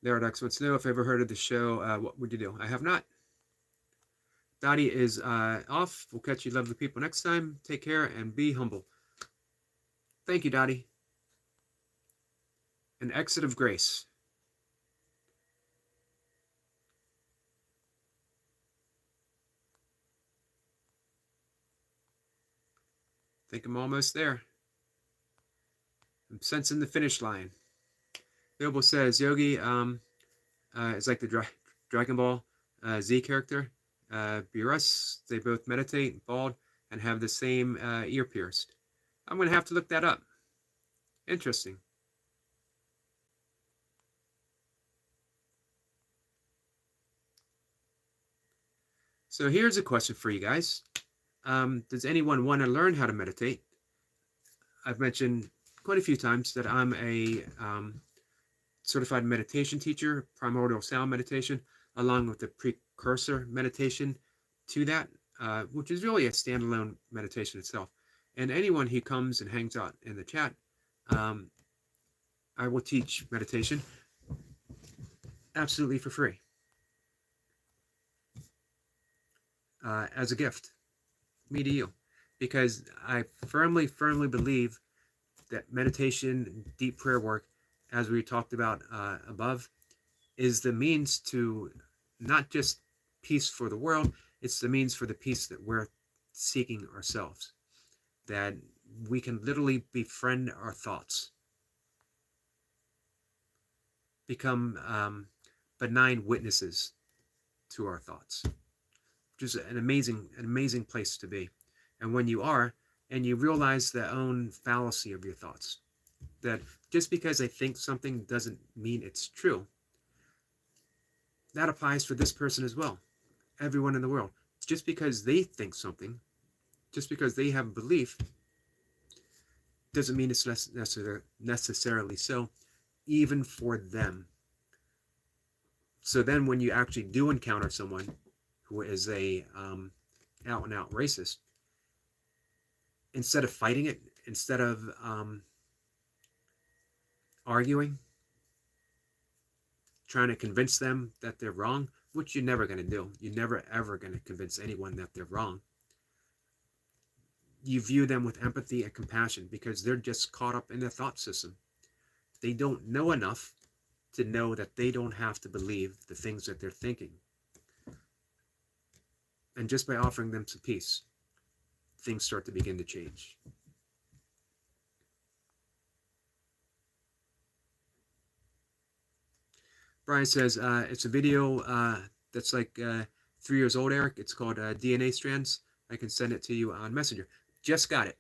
Darodox wants to know if I ever heard of the show. What would you do? I have not. Dottie is off. We'll catch you lovely people next time. Take care and be humble. Thank you, Dottie. An exit of grace. I think I'm almost there. I'm sensing the finish line. Noble says Yogi is like the Dragon Ball Z character. Beerus, they both meditate, bald, and have the same ear pierced. I'm going to have to look that up. Interesting. So here's a question for you guys. Does anyone want to learn how to meditate? I've mentioned quite a few times that I'm a certified meditation teacher, primordial sound meditation, along with the precursor meditation to that, which is really a standalone meditation itself. And anyone who comes and hangs out in the chat, I will teach meditation absolutely for free as a gift, me to you, because I firmly believe that meditation, deep prayer work, as we talked about above, is the means to not just peace for the world, it's the means for the peace that we're seeking ourselves. That we can literally befriend our thoughts, become benign witnesses to our thoughts, which is an amazing place to be. And when you are, and you realize the own fallacy of your thoughts, that just because I think something doesn't mean it's true. That applies for this person as well. Everyone in the world. Just because they think something, just because they have a belief, doesn't mean it's necessarily so, even for them. So then when you actually do encounter someone who is a out and out racist, instead of fighting it, instead of arguing, trying to convince them that they're wrong, which you're never going to do. You're never ever going to convince anyone that they're wrong. You view them with empathy and compassion because they're just caught up in their thought system. They don't know enough to know that they don't have to believe the things that they're thinking. And just by offering them some peace, things start to begin to change. Brian says, it's a video that's like 3 years old, Eric. It's called DNA Strands. I can send it to you on Messenger. Just got it.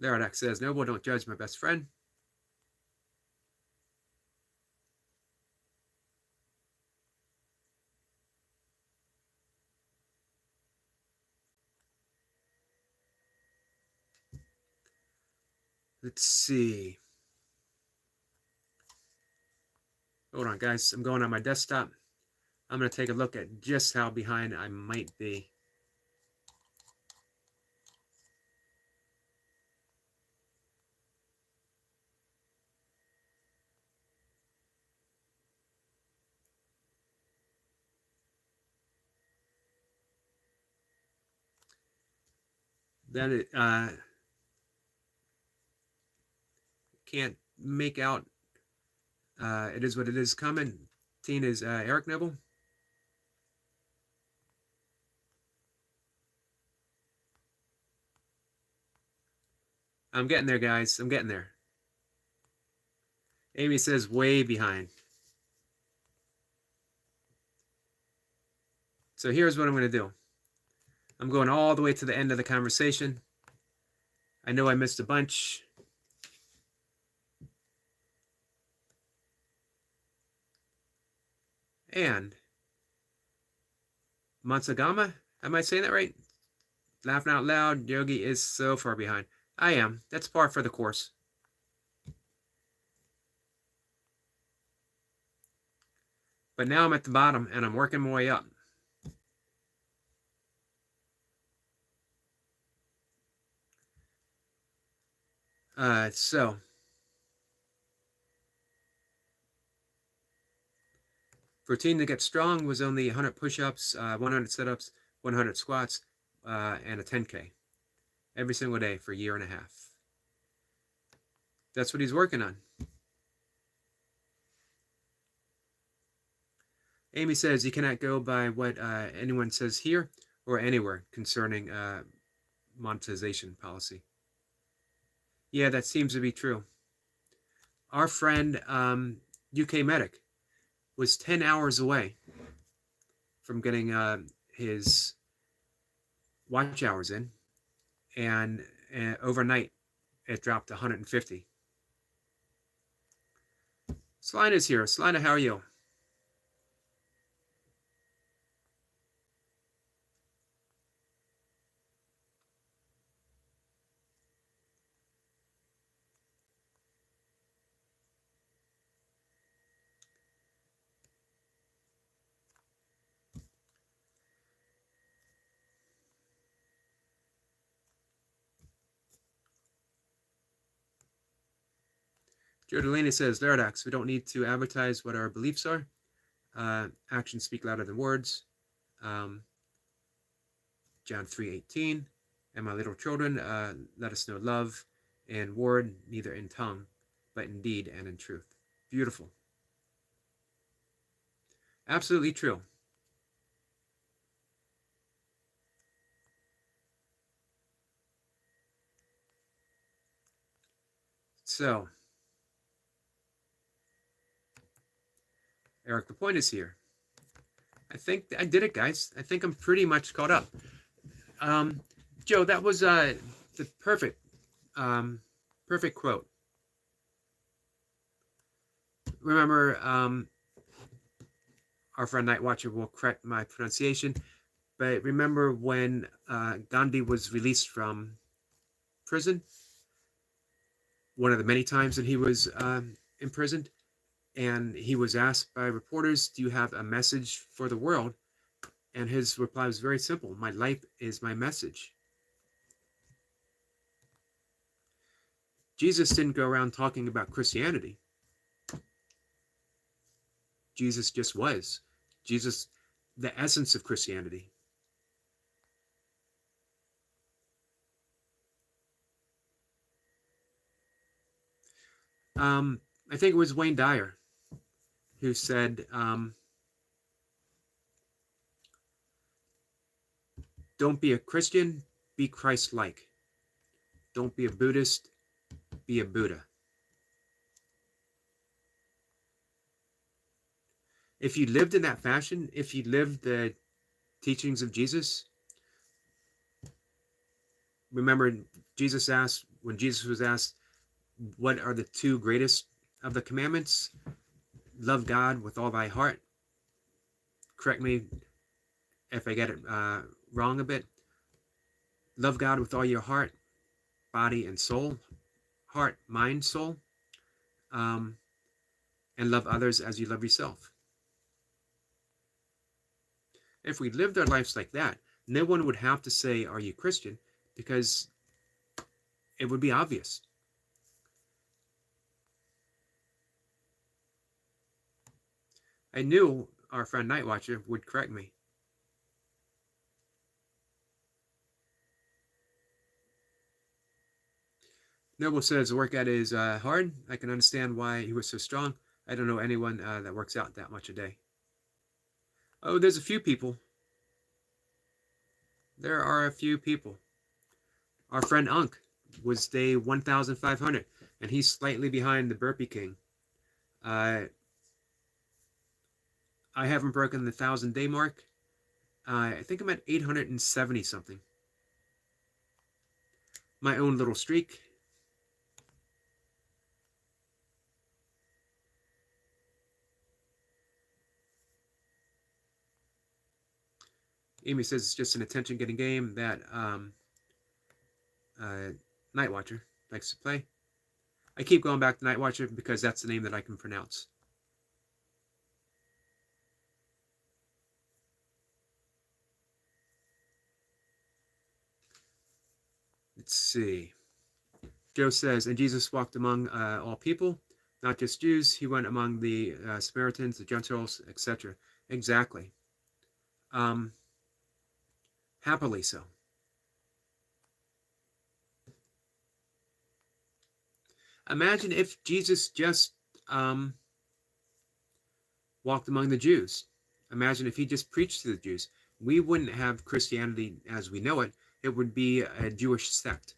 Laradak says, Noble, don't judge my best friend. Let's see. Hold on, guys. I'm going on my desktop. I'm going to take a look at just how behind I might be. Then it can't make out. It is what it is. Commenting is Eric Noble. I'm getting there, guys. I'm getting there. Amy says way behind. So here's what I'm going to do. I'm going all the way to the end of the conversation. I know I missed a bunch. And Matsugama, am I saying that right? Laughing out loud, Yogi is so far behind. I am. That's par for the course. But now I'm at the bottom and I'm working my way up. So routine to get strong was only 100 push-ups, 100 sit-ups, 100 squats, and a 10K every single day for a year and a half. That's what he's working on. Amy says you cannot go by what anyone says here or anywhere concerning monetization policy. Yeah, that seems to be true. Our friend, UK Medic, was 10 hours away from getting his watch hours in, and overnight it dropped to 150. Selina's here. Selina, how are you? Joe Delaney says, Laradox, we don't need to advertise what our beliefs are. Actions speak louder than words. John 3:18. And my little children, let us know love and word, neither in tongue, but in deed and in truth. Beautiful. Absolutely true. So, Eric, the point is here. I think I did it, guys. I think I'm pretty much caught up. Joe, that was the perfect quote. Remember, our friend Nightwatcher will correct my pronunciation, but remember when Gandhi was released from prison? One of the many times that he was imprisoned, and he was asked by reporters, do you have a message for the world? And his reply was very simple. My life is my message. Jesus didn't go around talking about Christianity. Jesus just was. Jesus, the essence of Christianity. I think it was Wayne Dyer who said, don't be a Christian, be Christ-like. Don't be a Buddhist, be a Buddha. If you lived in that fashion, if you lived the teachings of Jesus, remember Jesus asked, when Jesus was asked, what are the two greatest of the commandments? Love God with all thy heart. Correct me if I get it wrong a bit. Love God with all your heart, body, and soul. Heart, mind, soul. And love others as you love yourself. If we lived our lives like that, no one would have to say, are you Christian? Because it would be obvious. I knew our friend Nightwatcher would correct me. Noble says the workout is hard. I can understand why he was so strong. I don't know anyone that works out that much a day. Oh, there's a few people. There are a few people. Our friend Unk was day 1,500, and he's slightly behind the Burpee King. I haven't broken the 1,000-day mark. I think I'm at 870 something. My own little streak. Amy says it's just an attention-getting game that Nightwatcher likes to play. I keep going back to Nightwatcher because that's the name that I can pronounce. Let's see. Joe says, and Jesus walked among all people, not just Jews. He went among the Samaritans, the Gentiles, etc. Exactly. Happily so. Imagine if Jesus just walked among the Jews. Imagine if he just preached to the Jews. We wouldn't have Christianity as we know it. It would be a Jewish sect.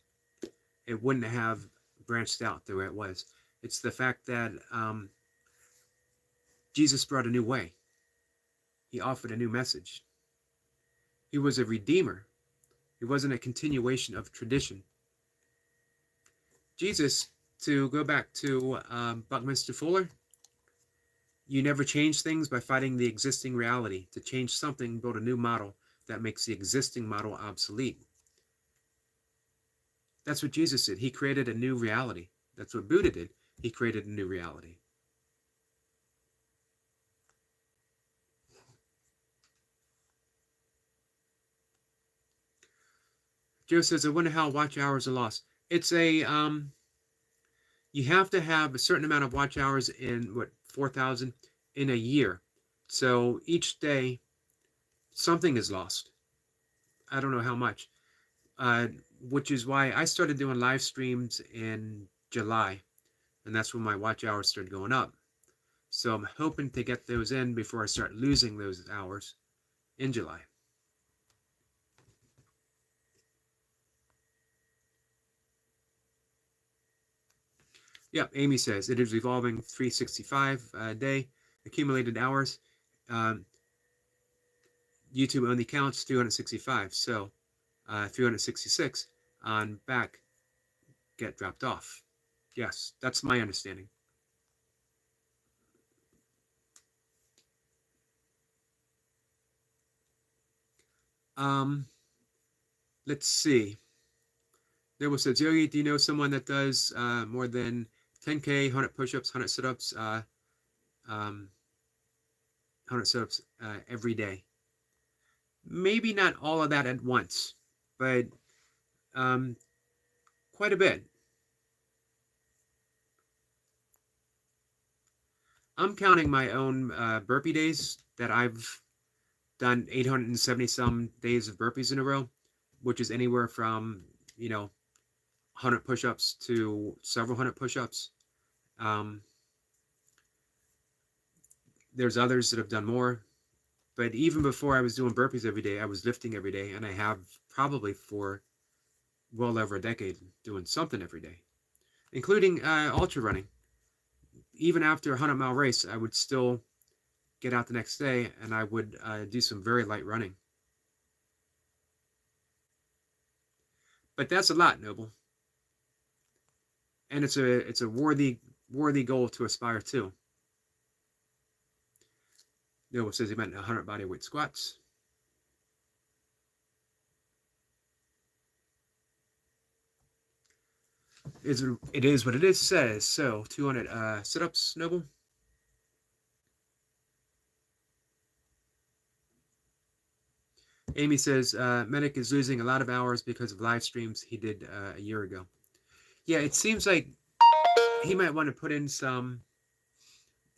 It wouldn't have branched out the way it was. It's the fact that Jesus brought a new way. He offered a new message. He was a redeemer. He wasn't a continuation of tradition. Jesus, to go back to Buckminster Fuller, you never change things by fighting the existing reality. To change something, build a new model that makes the existing model obsolete. That's what Jesus did. He created a new reality. That's what Buddha did. He created a new reality. Joe says, I wonder how watch hours are lost. It's a, you have to have a certain amount of watch hours in, 4,000 in a year. So each day, something is lost. I don't know how much. Which is why I started doing live streams in July. And that's when my watch hours started going up. So I'm hoping to get those in before I start losing those hours in July. Yep, Amy says it is revolving 365 a day, accumulated hours. YouTube only counts 265, so 366 on back get dropped off. Yes, that's my understanding. Let's see. Noble says, Yogi, do you know someone that does more than 10K, 100 push-ups, 100 sit-ups, 100 sit-ups every day? Maybe not all of that at once, but quite a bit. I'm counting my own burpee days that I've done 870 some days of burpees in a row, which is anywhere from, 100 push-ups to several hundred push-ups. Um, there's others that have done more, but even before I was doing burpees every day, I was lifting every day, and I have probably for well over a decade doing something every day, including ultra running. Even after a 100-mile race, I would still get out the next day and I would do some very light running. But that's a lot, Noble, and it's a worthy goal to aspire to. Noble says he meant 100 body weight squats. It is what it is says. So 200 sit-ups, Noble. Amy says Medic is losing a lot of hours because of live streams he did a year ago. Yeah, it seems like he might want to put in some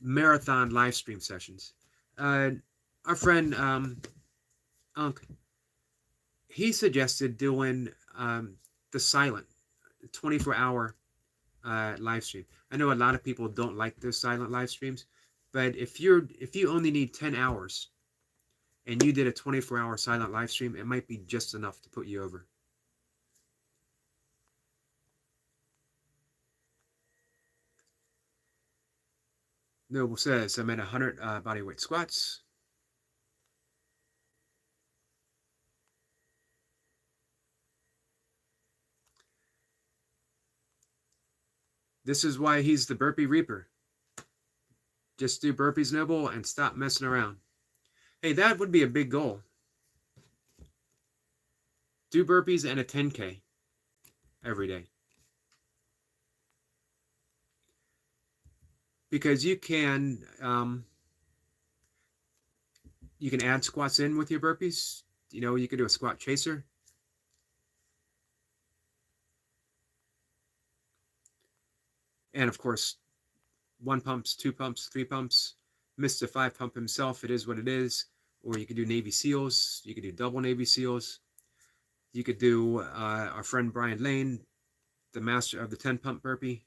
marathon live stream sessions. Our friend Unc, he suggested doing the silent 24-hour live stream. I know a lot of people don't like the silent live streams, but if you only need 10 hours and you did a 24-hour silent live stream, it might be just enough to put you over. Noble says I'm at 100 bodyweight squats. This is why he's the burpee reaper. Just do burpees, Noble, and stop messing around. Hey, that would be a big goal. Do burpees and a 10K every day. Because you can add squats in with your burpees. You can do a squat chaser. And of course, 1 pumps, 2 pumps, 3 pumps. Mr. 5 pump himself, it is what it is. Or you could do Navy SEALs. You could do double Navy SEALs. You could do our friend Brian Lane, the master of the 10 pump burpee.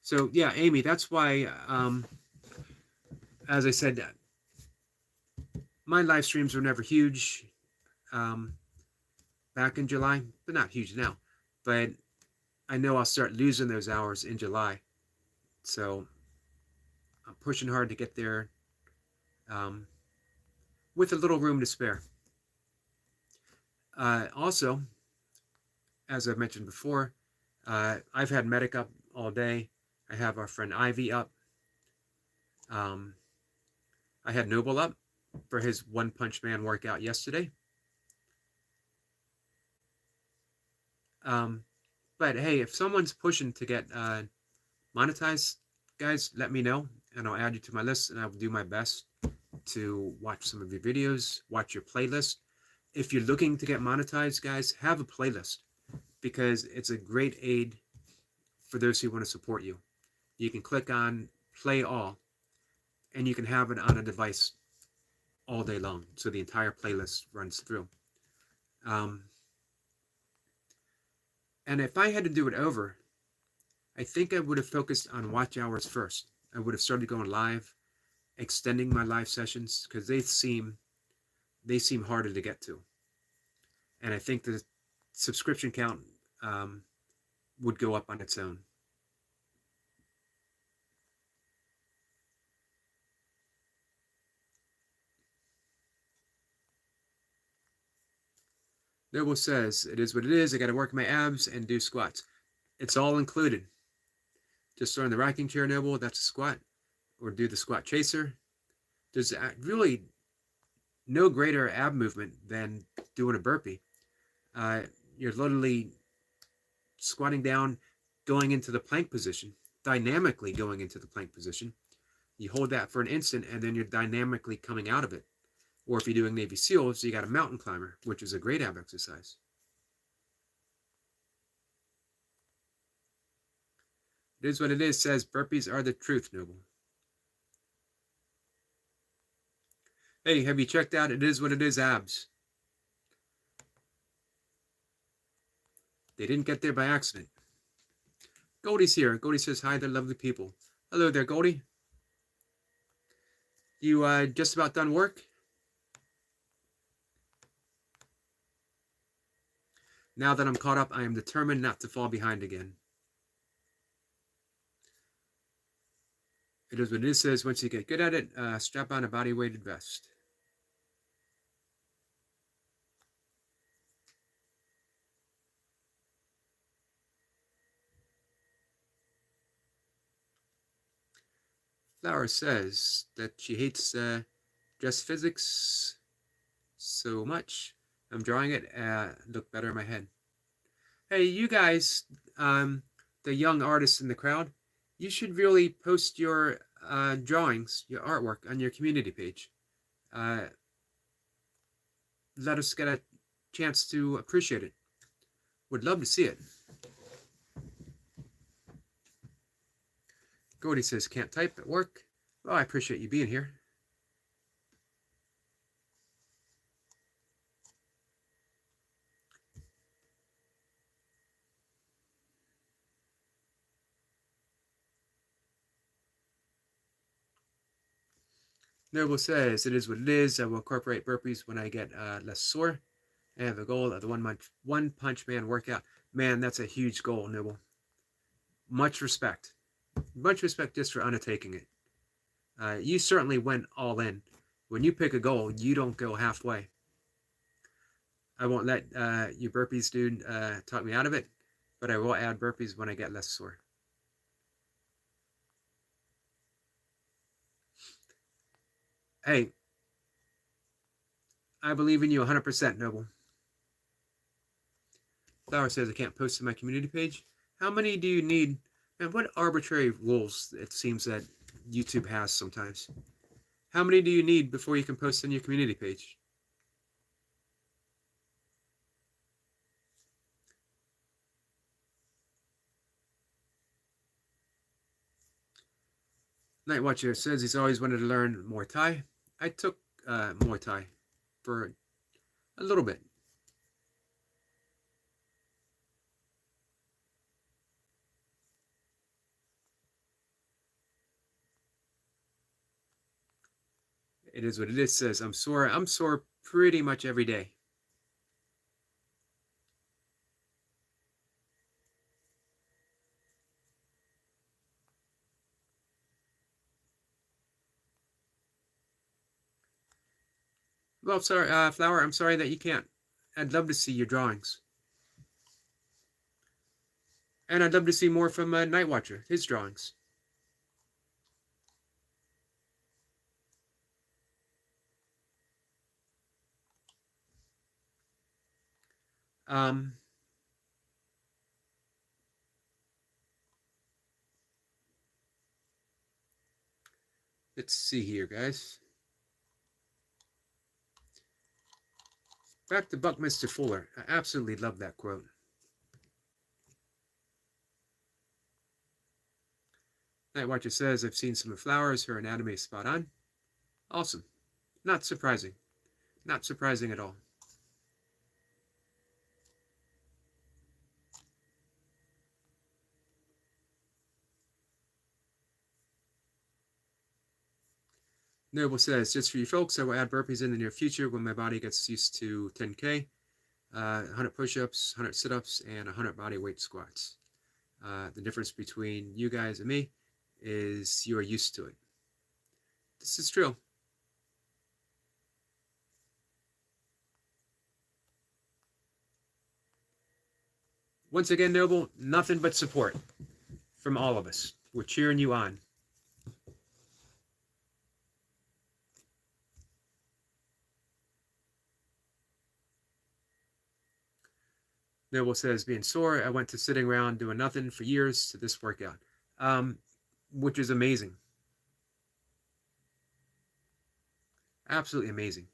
So yeah, Amy, that's why, as I said, my live streams were never huge back in July. They're not huge now, but I know I'll start losing those hours in July. So I'm pushing hard to get there with a little room to spare. Also, as I've mentioned before, I've had Medic up all day. I have our friend Ivy up. I had Noble up for his One Punch Man workout yesterday. But hey, if someone's pushing to get monetized, guys, let me know, and I'll add you to my list, and I will do my best to watch some of your videos, watch your playlist. If you're looking to get monetized, guys, have a playlist, because it's a great aid for those who want to support you. You can click on play all, and you can have it on a device all day long, so the entire playlist runs through. And if I had to do it over, I think I would have focused on watch hours first. I would have started going live, extending my live sessions, because they seem harder to get to. And I think the subscription count would go up on its own. Noble says, it is what it is. I got to work my abs and do squats. It's all included. Just throw in the rocking chair, Noble, that's a squat. Or do the squat chaser. There's really no greater ab movement than doing a burpee. You're literally squatting down, going into the plank position, dynamically going into the plank position. You hold that for an instant, and then you're dynamically coming out of it. Or if you're doing Navy SEALs, you got a mountain climber, which is a great ab exercise. It is what it is says burpees are the truth, Noble. Hey, have you checked out It Is What It Is abs? They didn't get there by accident. Goldie's here. Goldie says hi, they're lovely people. Hello there, Goldie. You just about done work? Now that I'm caught up, I am determined not to fall behind again. It is what it is says once you get good at it, strap on a body-weighted vest. Flower says that she hates just physics so much. I'm drawing it, look better in my head. Hey, you guys, the young artists in the crowd, you should really post your drawings, your artwork on your community page. Let us get a chance to appreciate it. Would love to see it. Gordy says, can't type at work. Well, I appreciate you being here. Noble says, it is what it is. I will incorporate burpees when I get less sore. I have a goal of the one punch man workout. Man, that's a huge goal, Noble. Much respect. Much respect just for undertaking it. You certainly went all in. When you pick a goal, you don't go halfway. I won't let you burpees dude talk me out of it, but I will add burpees when I get less sore. Hey, I believe in you 100%, Noble. Flower says I can't post to my community page. How many do you need? And what arbitrary rules it seems that YouTube has sometimes. How many do you need before you can post on your community page? Night Watcher says he's always wanted to learn Muay Thai. I took Muay Thai for a little bit. It is what it is says I'm sore. I'm sore pretty much every day. Well, sorry, Flower, I'm sorry that you can't. I'd love to see your drawings. And I'd love to see more from Night Watcher, his drawings. Let's see here, guys. Back to Buckminster Fuller. I absolutely love that quote. Night Watcher says, I've seen some of Flowers. Her anatomy is spot on. Awesome. Not surprising. Not surprising at all. Noble says, just for you folks, I will add burpees in the near future when my body gets used to 10K, 100 push-ups, 100 sit-ups, and 100 body weight squats. The difference between you guys and me is you are used to it. This is true. Once again, Noble, nothing but support from all of us. We're cheering you on. Noble says, being sore, I went to sitting around doing nothing for years to this workout, which is amazing. Absolutely amazing.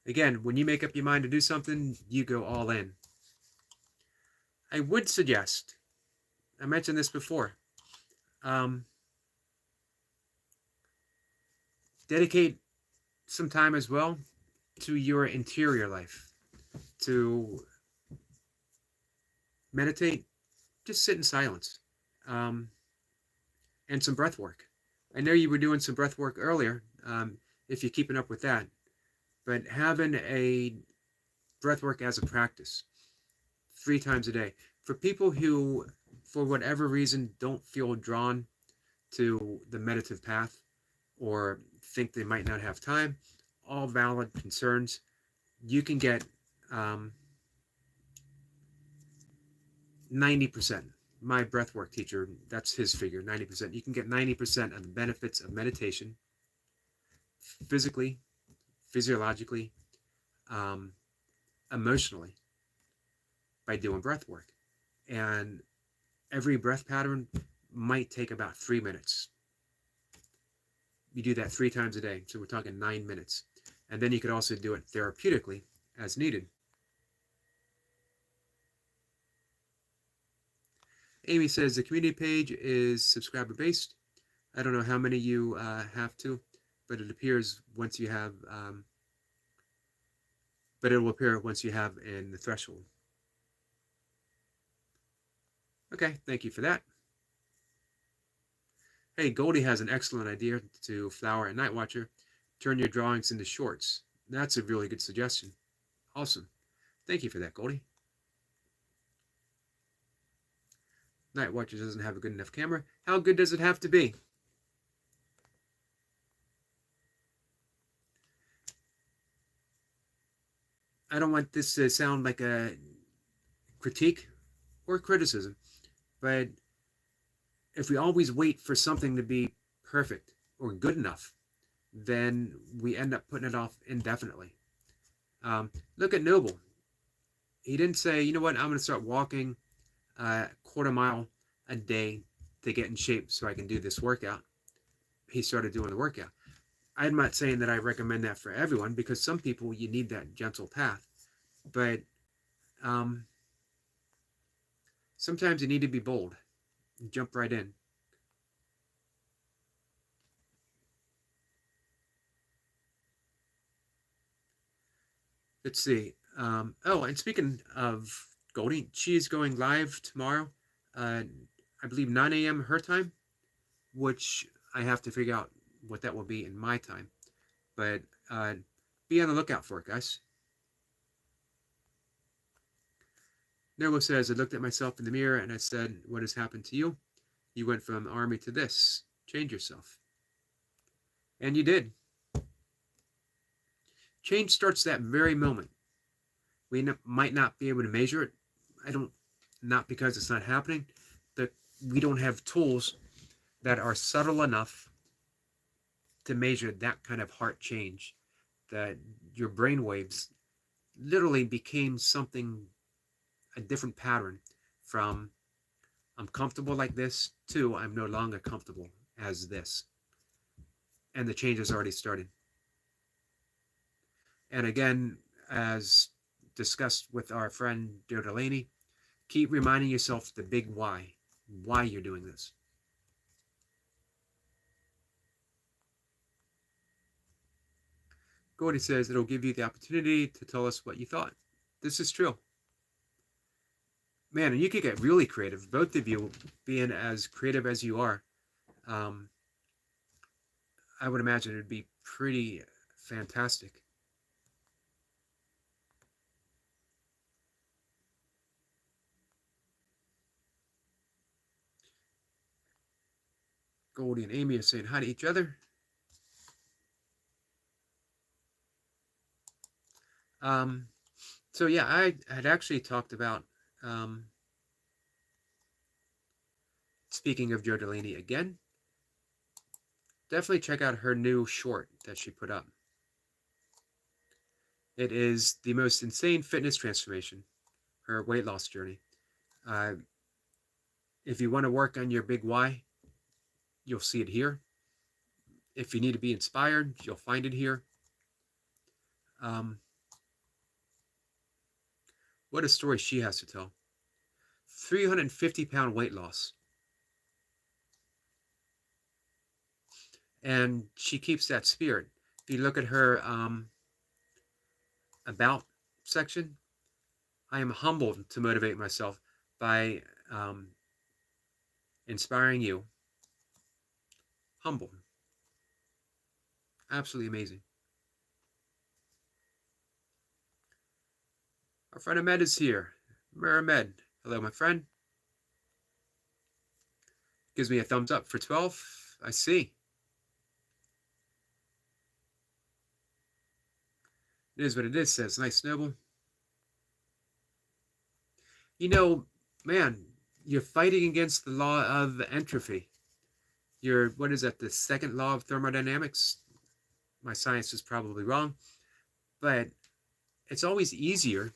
Again, when you make up your mind to do something, you go all in. I would suggest I mentioned this before. Um, Dedicate some time as well to your interior life, to meditate, just sit in silence, um, and some breath work. I know you were doing some breath work earlier, if you're keeping up with that, but having a breath work as a practice 3 times a day. For people who, for whatever reason, don't feel drawn to the meditative path or think they might not have time, all valid concerns. You can get 90%. My breathwork teacher, that's his figure, 90%. You can get 90% of the benefits of meditation physically, physiologically, um, emotionally by doing breath work. And every breath pattern might take about 3 minutes. You do that 3 times a day. So we're talking 9 minutes. And then you could also do it therapeutically as needed. Amy says the community page is subscriber based. I don't know how many you have to, but it appears once you have, but it will appear once you have in the threshold. Okay, thank you for that. Hey, Goldie has an excellent idea to Flower and Night Watcher. Turn your drawings into shorts. That's a really good suggestion. Awesome. Thank you for that, Goldie. Night Watcher doesn't have a good enough camera. How good does it have to be? I don't want this to sound like a critique or criticism, but if we always wait for something to be perfect or good enough, then we end up putting it off indefinitely. Look at Noble. He didn't say, you know what, I'm going to start walking a quarter mile a day to get in shape so I can do this workout. He started doing the workout. I'm not saying that I recommend that for everyone, because some people, you need that gentle path. But sometimes you need to be bold. Jump right in. Let's see. And speaking of Goldie, she's going live tomorrow. I believe 9 a.m. her time, which I have to figure out what that will be in my time. But be on the lookout for it, guys. Noble says, I looked at myself in the mirror and I said, what has happened to you? You went from army to this. Change yourself. And you did. Change starts that very moment. We might not be able to measure it. Not because it's not happening, but we don't have tools that are subtle enough to measure that kind of heart change, that your brain waves literally became something, a different pattern from I'm comfortable like this to I'm no longer comfortable as this. And the change has already started. And again, as discussed with our friend Joe Delaney, keep reminding yourself the big why you're doing this. Gordy says it'll give you the opportunity to tell us what you thought. This is true. Man, and you could get really creative, both of you being as creative as you are. I would imagine it would be pretty fantastic. Goldie and Amy are saying hi to each other. So yeah, I had actually talked about, speaking of Joe Delaney again, definitely check out her new short that she put up. It is the most insane fitness transformation, her weight loss journey. If you want to work on your big why, you'll see it here. If you need to be inspired, you'll find it here. What a story she has to tell. 350-pound weight loss. And she keeps that spirit. If you look at her about section, I am humbled to motivate myself by inspiring you. Humble. Absolutely amazing. Our friend Ahmed is here. Ahmed. Hello, my friend. Gives me a thumbs up for 12. I see. It is what it is, says Nice Noble. You know, man, you're fighting against the law of entropy. What is that, the second law of thermodynamics? My science is probably wrong, but it's always easier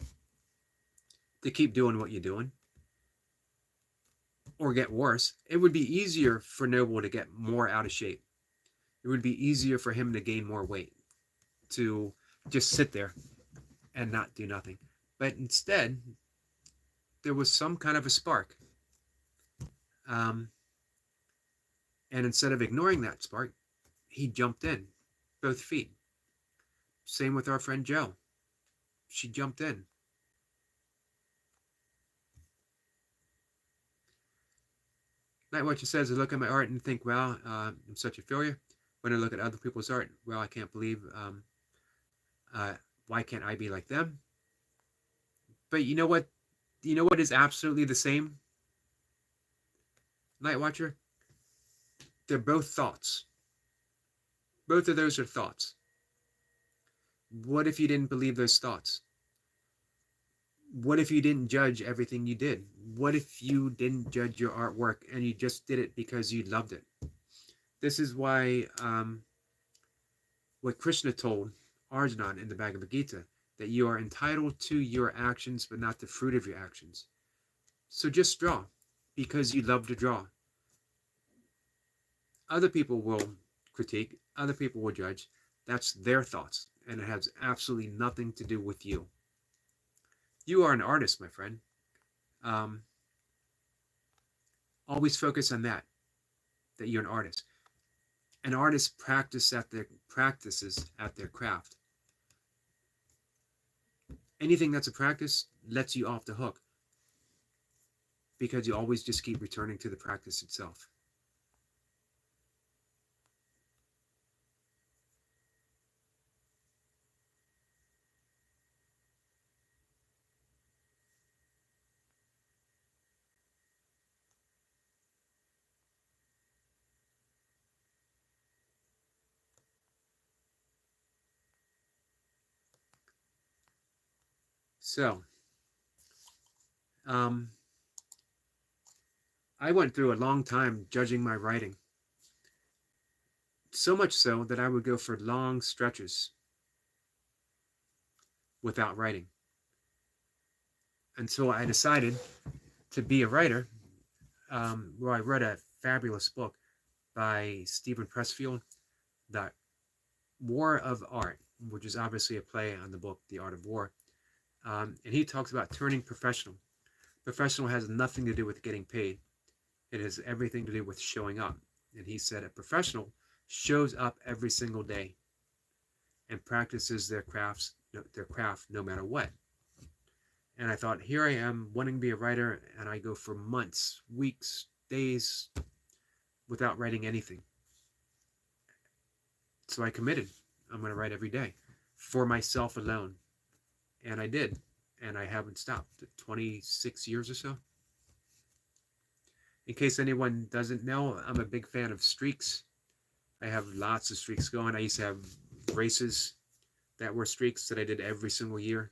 to keep doing what you're doing or get worse. It would be easier for Noble to get more out of shape. It would be easier for him to gain more weight, to just sit there and not do nothing. But instead, there was some kind of a spark. And instead of ignoring that spark, he jumped in, both feet. Same with our friend Joe. She jumped in. Night Watcher says, I look at my art and think, wow, I'm such a failure. When I look at other people's art, well, I can't believe, why can't I be like them? But you know what? You know what is absolutely the same? Night Watcher? They're both thoughts. Both of those are thoughts. What if you didn't believe those thoughts? What if you didn't judge everything you did? What if you didn't judge your artwork and you just did it because you loved it? This is why what Krishna told Arjuna in the Bhagavad Gita, that you are entitled to your actions but not the fruit of your actions. So just draw because you love to draw. Other people will critique, other people will judge. That's their thoughts, and it has absolutely nothing to do with you. You are an artist, my friend. Always focus on that you're an artist. An artist practices at their craft. Anything that's a practice lets you off the hook because you always just keep returning to the practice itself. So, I went through a long time judging my writing. So much so that I would go for long stretches without writing. Until I decided to be a writer, where I read a fabulous book by Stephen Pressfield, The War of Art, which is obviously a play on the book The Art of War. And he talks about turning professional. Professional has nothing to do with getting paid. It has everything to do with showing up. And he said a professional shows up every single day and practices their craft no matter what. And I thought, here I am wanting to be a writer, and I go for months, weeks, days without writing anything. So I committed. I'm going to write every day for myself alone. And I did. And I haven't stopped. 26 years or so. In case anyone doesn't know, I'm a big fan of streaks. I have lots of streaks going. I used to have races that were streaks that I did every single year.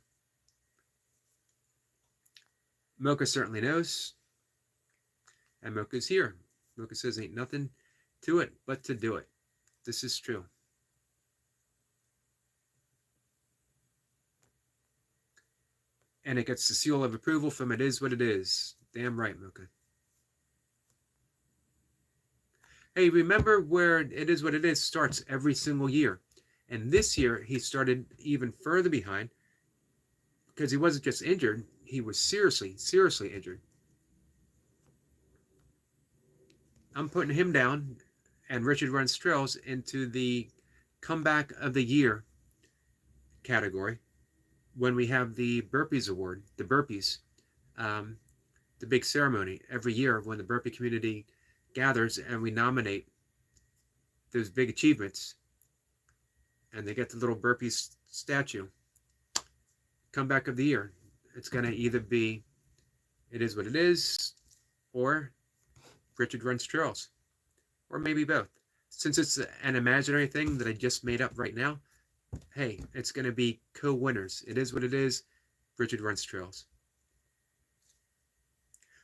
Mocha certainly knows. And Mocha's here. Mocha says ain't nothing to it but to do it. This is true. And it gets the seal of approval from It Is What It Is. Damn right, Mocha. Hey, remember where It Is What It Is starts every single year. And this year, he started even further behind because he wasn't just injured. He was seriously injured. I'm putting him down and Richard Runs Trails into the comeback of the year category when we have the Burpees Award, the Burpees, um, the big ceremony every year when the Burpee community gathers and we nominate those big achievements and they get the little Burpees statue. Comeback of the year. It's going to either be It Is What It Is or Richard Runs Trails, or maybe both. Since it's an imaginary thing that I just made up right now, hey, it's going to be co-winners. It Is What It Is, Richard Runs Trails.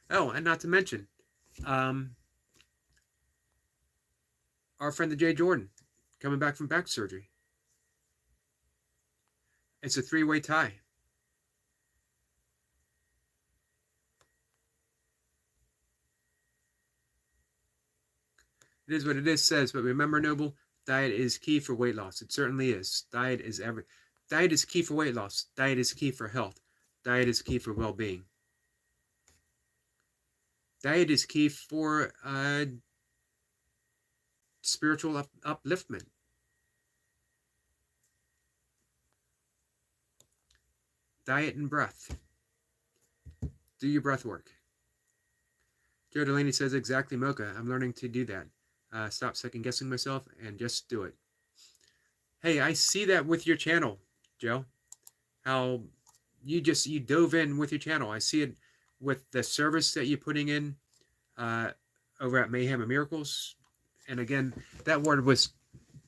Oh, and not to mention, our friend the Jay Jordan, coming back from back surgery. It's a three-way tie. It Is What It Is says, but remember, Noble, diet is key for weight loss. It certainly is. Diet is key for weight loss. Diet is key for health. Diet is key for well-being. Diet is key for spiritual upliftment. Diet and breath. Do your breath work. Joe Delaney says, exactly, Mocha. I'm learning to do that. Stop second guessing myself and just do it. Hey, I see that with your channel, Joe. How you dove in with your channel. I see it with the service that you're putting in over at Mayhem and Miracles. And again, that word was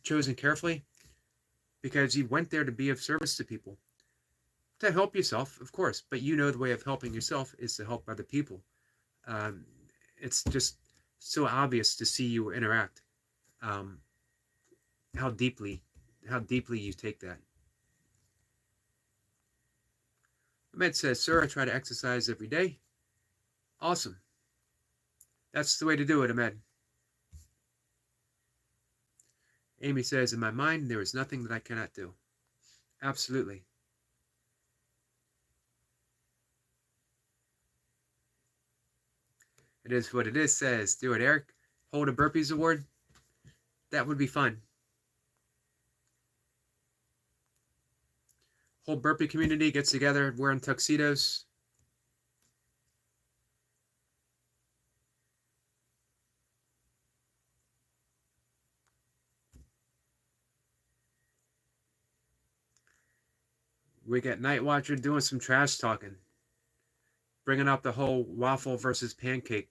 chosen carefully because you went there to be of service to people. To help yourself, of course, but you know the way of helping yourself is to help other people. It's just so obvious to see you interact. How deeply you take that. Ahmed says, sir, I try to exercise every day. Awesome. That's the way to do it, Ahmed. Amy says, in my mind, there is nothing that I cannot do. Absolutely. It Is What It Is says, do it, Eric. Hold a Burpees Award. That would be fun. Whole Burpee community gets together wearing tuxedos. We got Night Watcher doing some trash talking. Bringing up the whole waffle versus pancake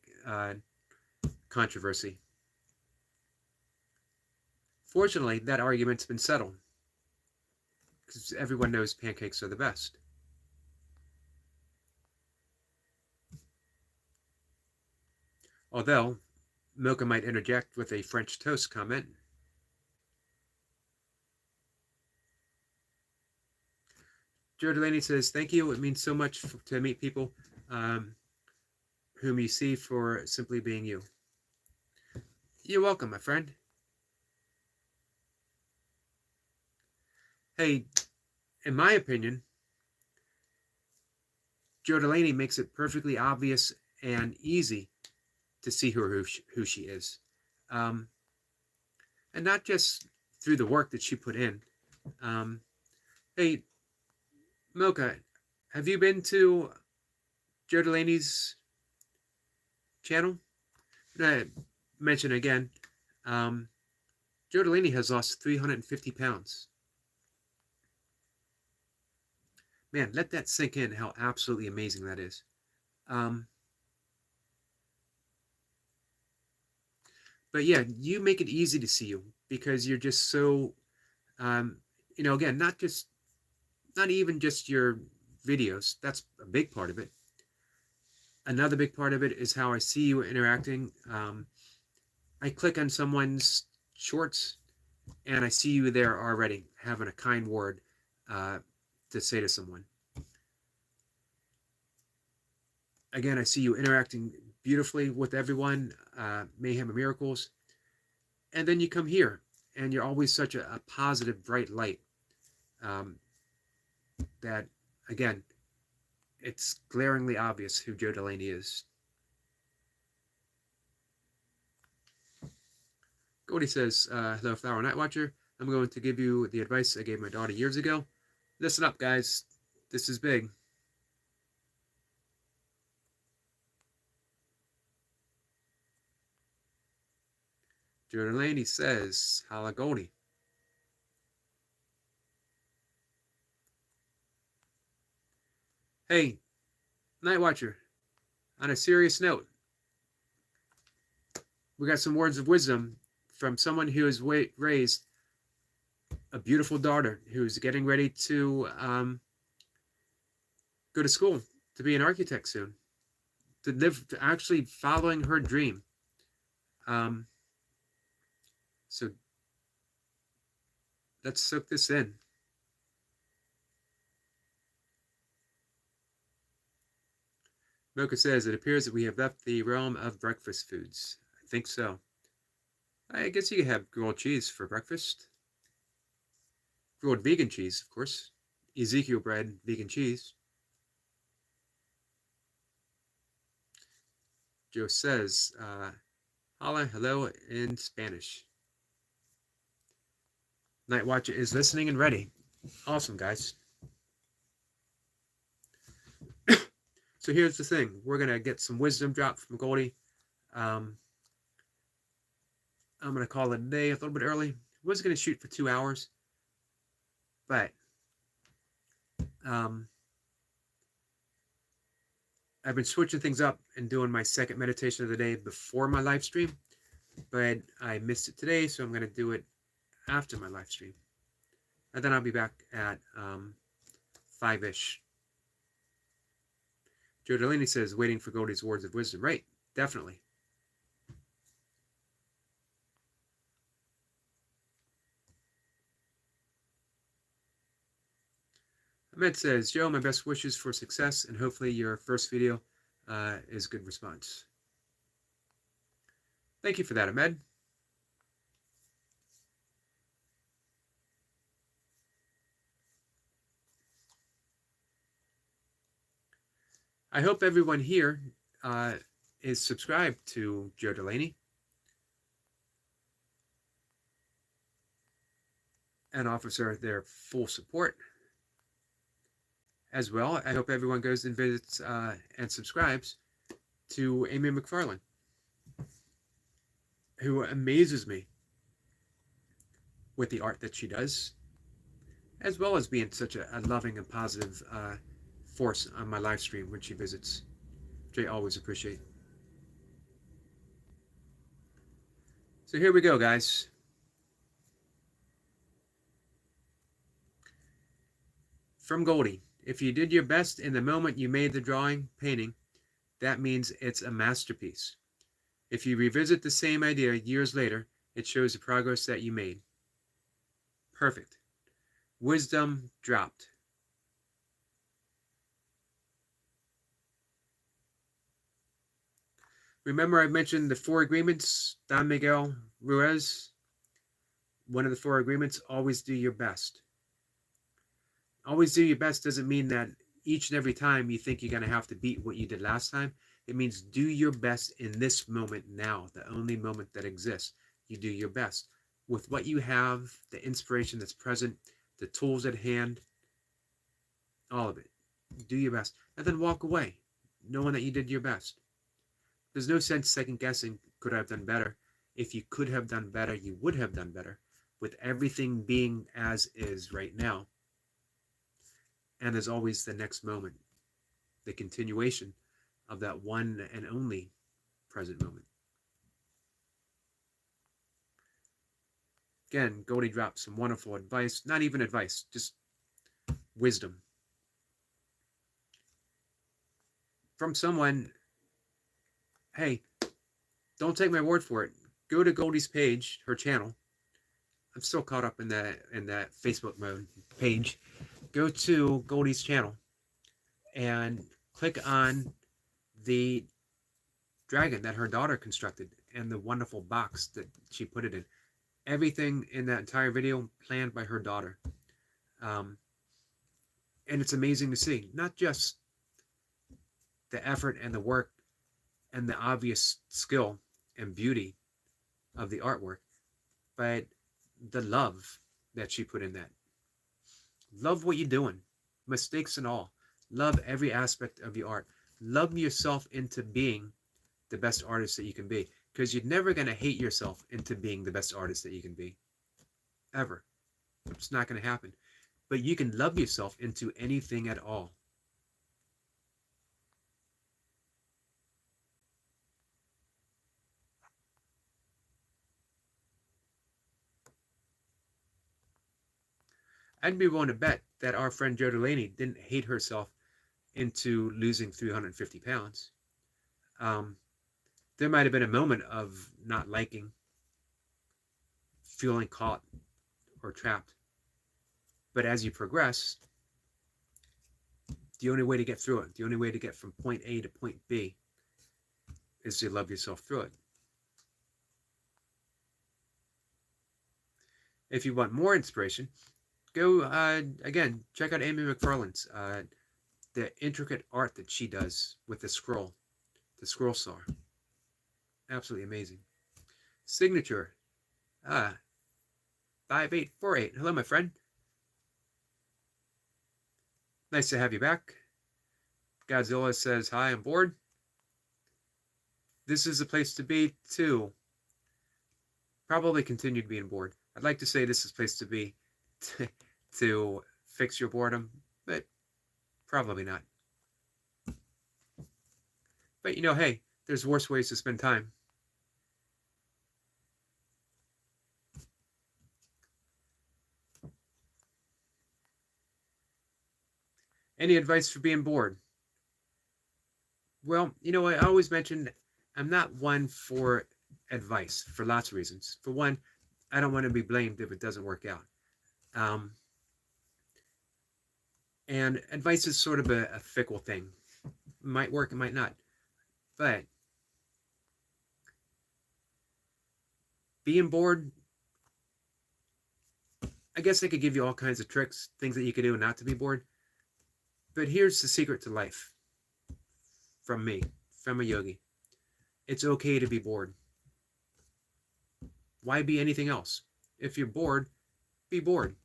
controversy. Fortunately, that argument's been settled. Because everyone knows pancakes are the best. Although, Milka might interject with a French toast comment. Joe Delaney says, thank you. It means so much to meet people whom you see for simply being you. You're welcome, my friend. Hey, in my opinion, Joe Delaney makes it perfectly obvious and easy to see who she is. And not just through the work that she put in. Hey, Milka, have you been to Joe Delaney's channel? I mention again, Joe Delaney has lost 350 pounds. Man, let that sink in how absolutely amazing that is. But yeah, you make it easy to see you because you're just so, again, not even just your videos. That's a big part of it. Another big part of it is how I see you interacting. I click on someone's shorts and I see you there already having a kind word to say to someone. Again, I see you interacting beautifully with everyone, Mayhem and Miracles. And then you come here and you're always such a positive, bright light. That, again, it's glaringly obvious who Joe Delaney is. Goldie says, hello, Flower Night Watcher. I'm going to give you the advice I gave my daughter years ago. Listen up, guys. This is big. Jordan Laney says, holla Goldie. Hey, Night Watcher, on a serious note, we got some words of wisdom from someone who has raised a beautiful daughter who's getting ready to go to school to be an architect soon, to actually following her dream. So let's soak this in. Mocha says, it appears that we have left the realm of breakfast foods. I think so. I guess you could have grilled cheese for breakfast. Grilled vegan cheese, of course. Ezekiel bread, vegan cheese. Joe says, holla, hello in Spanish. Night Watcher is listening and ready. Awesome, guys. So here's the thing. We're going to get some wisdom drop from Goldie. I'm going to call it a day a little bit early. I was going to shoot for 2 hours. But I've been switching things up and doing my second meditation of the day before my live stream. But I missed it today, so I'm going to do it after my live stream. And then I'll be back at 5-ish. Joe Delaney says, waiting for Goldie's words of wisdom. Right, definitely. Ahmed says, Joe, my best wishes for success, and hopefully your first video is a good response. Thank you for that, Ahmed. I hope everyone here is subscribed to Joe Delaney and offers her their full support. As well, I hope everyone goes and visits and subscribes to Amy McFarlane, who amazes me with the art that she does, as well as being such a loving and positive force on my live stream when she visits, which I always appreciate. So here we go, guys. From Goldie. If you did your best in the moment you made the drawing, painting, that means it's a masterpiece. If you revisit the same idea years later, it shows the progress that you made. Perfect. Wisdom dropped. Remember I mentioned the 4 agreements, Don Miguel Ruiz? One of the 4 agreements, always do your best. Always do your best doesn't mean that each and every time you think you're going to have to beat what you did last time. It means do your best in this moment now, the only moment that exists. You do your best. With what you have, the inspiration that's present, the tools at hand, all of it. Do your best. And then walk away, knowing that you did your best. There's no sense second guessing, could I have done better? If you could have done better, you would have done better. With everything being as is right now. And there's always the next moment, the continuation of that one and only present moment. Again, Goldie dropped some wonderful advice, not even advice, just wisdom. From someone, hey, don't take my word for it. Go to Goldie's page, her channel. I'm still caught up in that Facebook mode page. Go to Goldie's channel and click on the dragon that her daughter constructed and the wonderful box that she put it in. Everything in that entire video planned by her daughter. And it's amazing to see. Not just the effort and the work and the obvious skill and beauty of the artwork, but the love that she put in that. Love what you're doing, mistakes and all. Love every aspect of your art. Love yourself into being the best artist that you can be, because you're never going to hate yourself into being the best artist that you can be. Ever. It's not going to happen. But you can love yourself into anything at all. I'd be willing to bet that our friend Jo Delaney didn't hate herself into losing 350 pounds. There might have been a moment of not liking, feeling caught or trapped. But as you progress, the only way to get through it, the only way to get from point A to point B, is to love yourself through it. If you want more inspiration, go, again, check out Amy McFarland's, the intricate art that she does with the scroll saw. Absolutely amazing. Signature, 5848. Hello, my friend. Nice to have you back. Godzilla says, hi, I'm bored. This is a place to be, too. Probably continue being bored. I'd like to say this is a place to be to fix your boredom, but probably not. But, hey, there's worse ways to spend time. Any advice for being bored? Well, I always mention I'm not one for advice for lots of reasons. For one, I don't want to be blamed if it doesn't work out. And advice is sort of a fickle thing. It might work, it might not. But being bored, I guess I could give you all kinds of tricks, things that you could do not to be bored. But here's the secret to life. From me, from a yogi. It's okay to be bored. Why be anything else? If you're bored, be bored.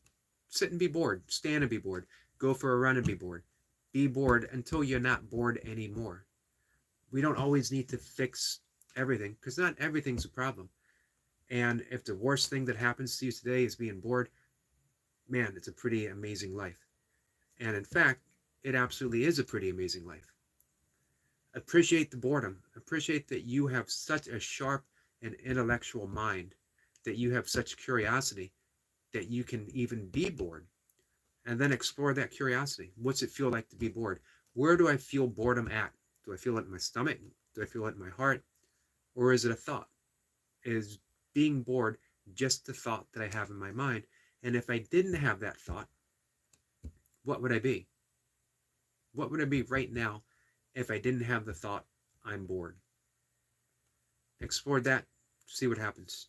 Sit and be bored. Stand and be bored. Go for a run and be bored. Be bored until you're not bored anymore. We don't always need to fix everything, because not everything's a problem. And if the worst thing that happens to you today is being bored, man, it's a pretty amazing life. And in fact, it absolutely is a pretty amazing life. Appreciate the boredom. Appreciate that you have such a sharp and intellectual mind, that you have such curiosity that you can even be bored. And then explore that curiosity. What's it feel like to be bored? Where do I feel boredom at? Do I feel it in my stomach? Do I feel it in my heart? Or is it a thought? Is being bored just the thought that I have in my mind? And if I didn't have that thought, what would I be? What would I be right now if I didn't have the thought, I'm bored? Explore that, see what happens.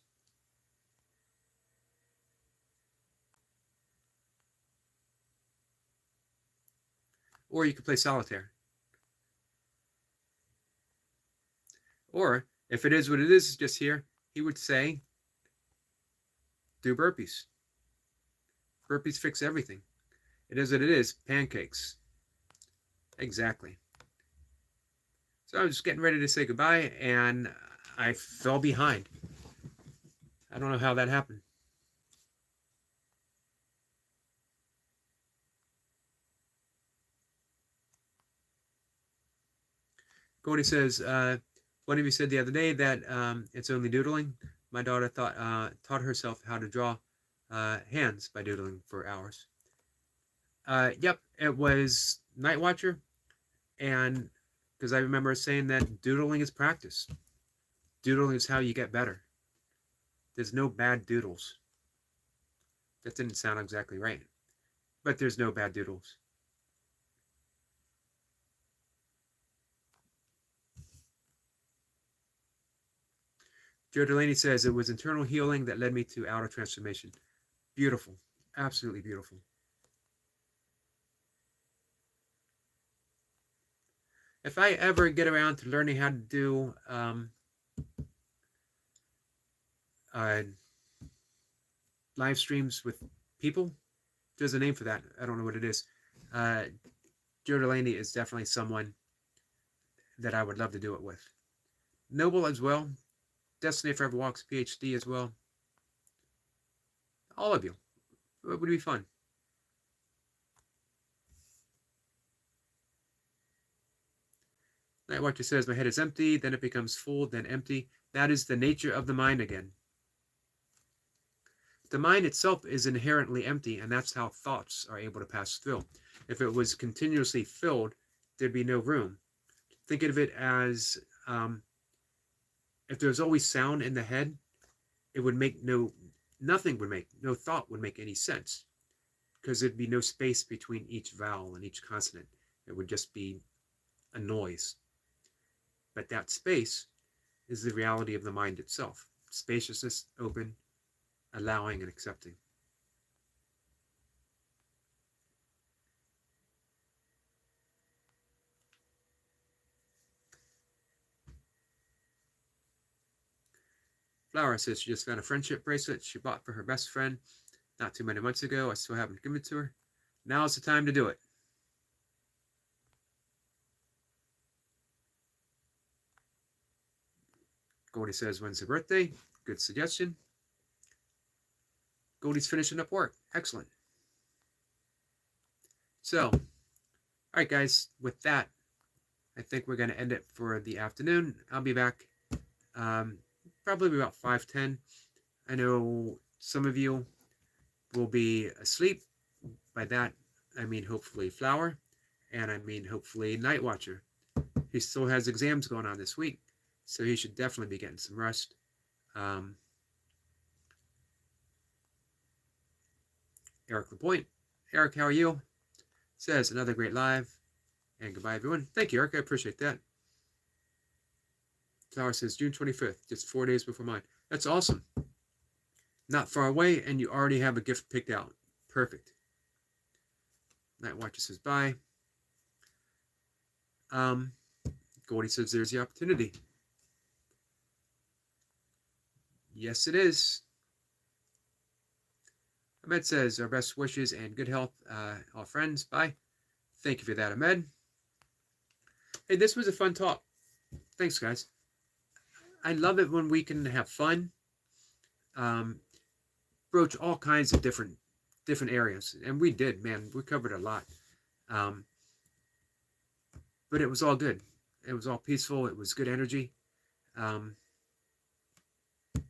Or you could play solitaire. Or, if it is what it is just here, he would say, do burpees. Burpees fix everything. It is what it is, pancakes. Exactly. So I was just getting ready to say goodbye, and I fell behind. I don't know how that happened. Cody says, one of you said the other day that it's only doodling. My daughter taught herself how to draw hands by doodling for hours. Yep, it was Night Watcher, and because I remember saying that doodling is practice. Doodling is how you get better. There's no bad doodles. That didn't sound exactly right, but there's no bad doodles. Joe Delaney says, it was internal healing that led me to outer transformation. Beautiful. Absolutely beautiful. If I ever get around to learning how to do live streams with people. There's a name for that. I don't know what it is. Uh, Joe Delaney is definitely someone that I would love to do it with. Noble as well. Destiny Forever Walks PhD as well. All of you. It would be fun. Nightwatcher says, my head is empty, then it becomes full, then empty. That is the nature of the mind again. The mind itself is inherently empty, and that's how thoughts are able to pass through. If it was continuously filled, there'd be no room. Think of it as if there was always sound in the head, it would make no thought would make any sense, because there'd be no space between each vowel and each consonant. It would just be a noise. But that space is the reality of the mind itself. Spaciousness, open, allowing, and accepting. Flower says she just found a friendship bracelet she bought for her best friend not too many months ago. I still haven't given it to her. Now's the time to do it. Goldie says, when's her birthday? Good suggestion. Goldie's finishing up work. Excellent. So, all right, guys, with that, I think we're going to end it for the afternoon. I'll be back probably about 5:10. I know some of you will be asleep. By that, I mean hopefully Flower, and I mean hopefully Night Watcher. He still has exams going on this week, so he should definitely be getting some rest. Eric LaPointe. Eric, how are you? Says, another great live. And goodbye, everyone. Thank you, Eric. I appreciate that. Flower says, June 25th, just 4 days before mine. That's awesome. Not far away, and you already have a gift picked out. Perfect. Night Watcher says, bye. Goldie says, there's the opportunity. Yes, it is. Ahmed says, our best wishes and good health, all friends. Bye. Thank you for that, Ahmed. Hey, this was a fun talk. Thanks, guys. I love it when we can have fun, broach all kinds of different areas. And we did, man. We covered a lot. But it was all good. It was all peaceful. It was good energy.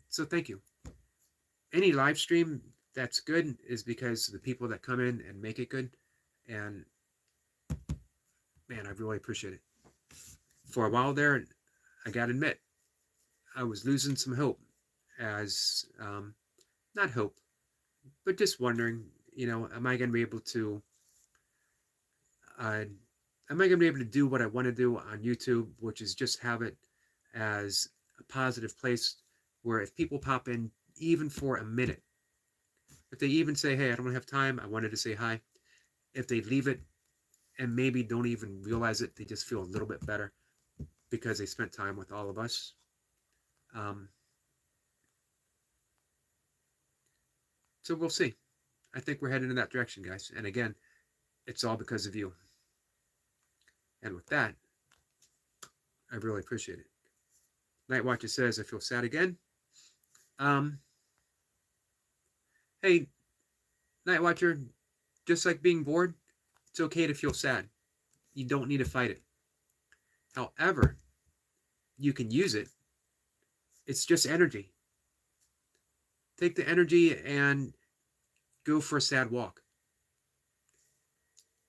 So thank you. Any live stream that's good is because the people that come in and make it good. And man, I really appreciate it. For a while there, I got to admit, I was losing some hope as, not hope, but just wondering, am I going to be able to do what I want to do on YouTube, which is just have it as a positive place where if people pop in even for a minute, if they even say, hey, I don't have time, I wanted to say hi, if they leave it and maybe don't even realize it, they just feel a little bit better because they spent time with all of us. So we'll see. I think we're heading in that direction, guys. And again, it's all because of you. And with that, I really appreciate it. Night Watcher says, I feel sad again. Hey, Night Watcher, just like being bored, it's okay to feel sad. You don't need to fight it. However, you can use it. It's just energy. Take the energy and go for a sad walk.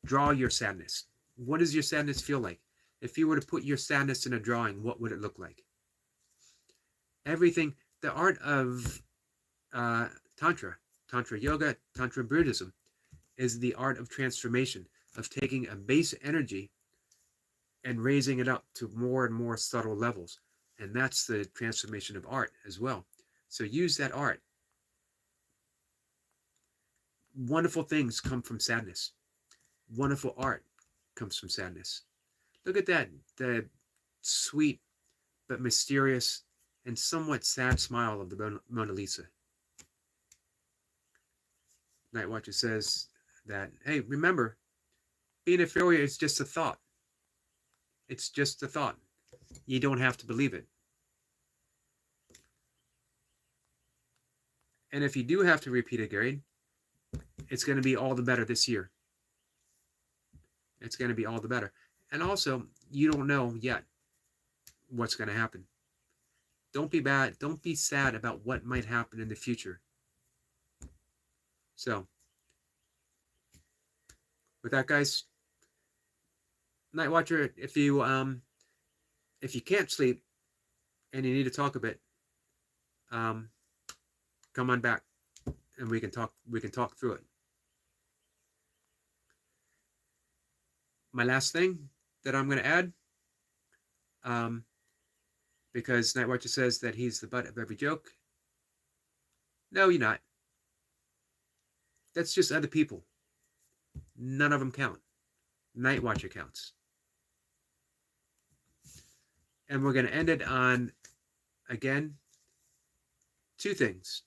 Draw your sadness. What does your sadness feel like? If you were to put your sadness in a drawing, what would it look like? Everything, the art of Tantra Yoga, Tantra Buddhism, is the art of transformation, of taking a base energy and raising it up to more and more subtle levels. And that's the transformation of art as well. So use that art. Wonderful things come from sadness. Wonderful art comes from sadness. Look at that, the sweet but mysterious and somewhat sad smile of the Mona Lisa. Night Watcher says that, hey, remember, being a failure is just a thought. It's just a thought. You don't have to believe it. And if you do have to repeat a grade, it's going to be all the better this year. It's going to be all the better. And also, you don't know yet what's going to happen. Don't be bad. Don't be sad about what might happen in the future. So, with that, guys, Night Watcher, if you can't sleep and you need to talk a bit, come on back and we can talk through it. My last thing that I'm going to add, because Night Watcher says that he's the butt of every joke. No, you're not. That's just other people. None of them count. Night Watcher counts. And we're going to end it on, again, two things.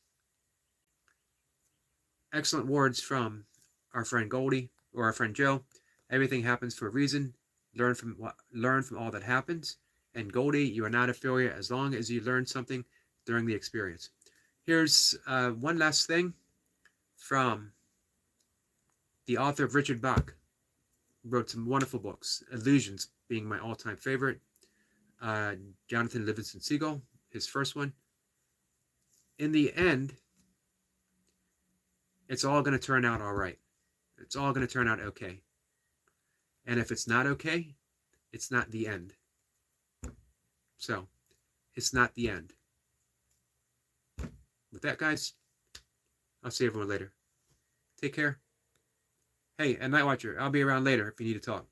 Excellent words from our friend Goldie or our friend Joe. Everything happens for a reason. Learn from all that happens. And Goldie, you are not a failure as long as you learn something during the experience. Here's one last thing from the author of Richard Bach. Wrote some wonderful books. Illusions being my all-time favorite. Jonathan Livingston Seagull, his first one. In the end, it's all going to turn out all right. It's all going to turn out okay. And if it's not okay, it's not the end. So, it's not the end. With that, guys, I'll see everyone later. Take care. Hey, and Night Watcher, I'll be around later if you need to talk.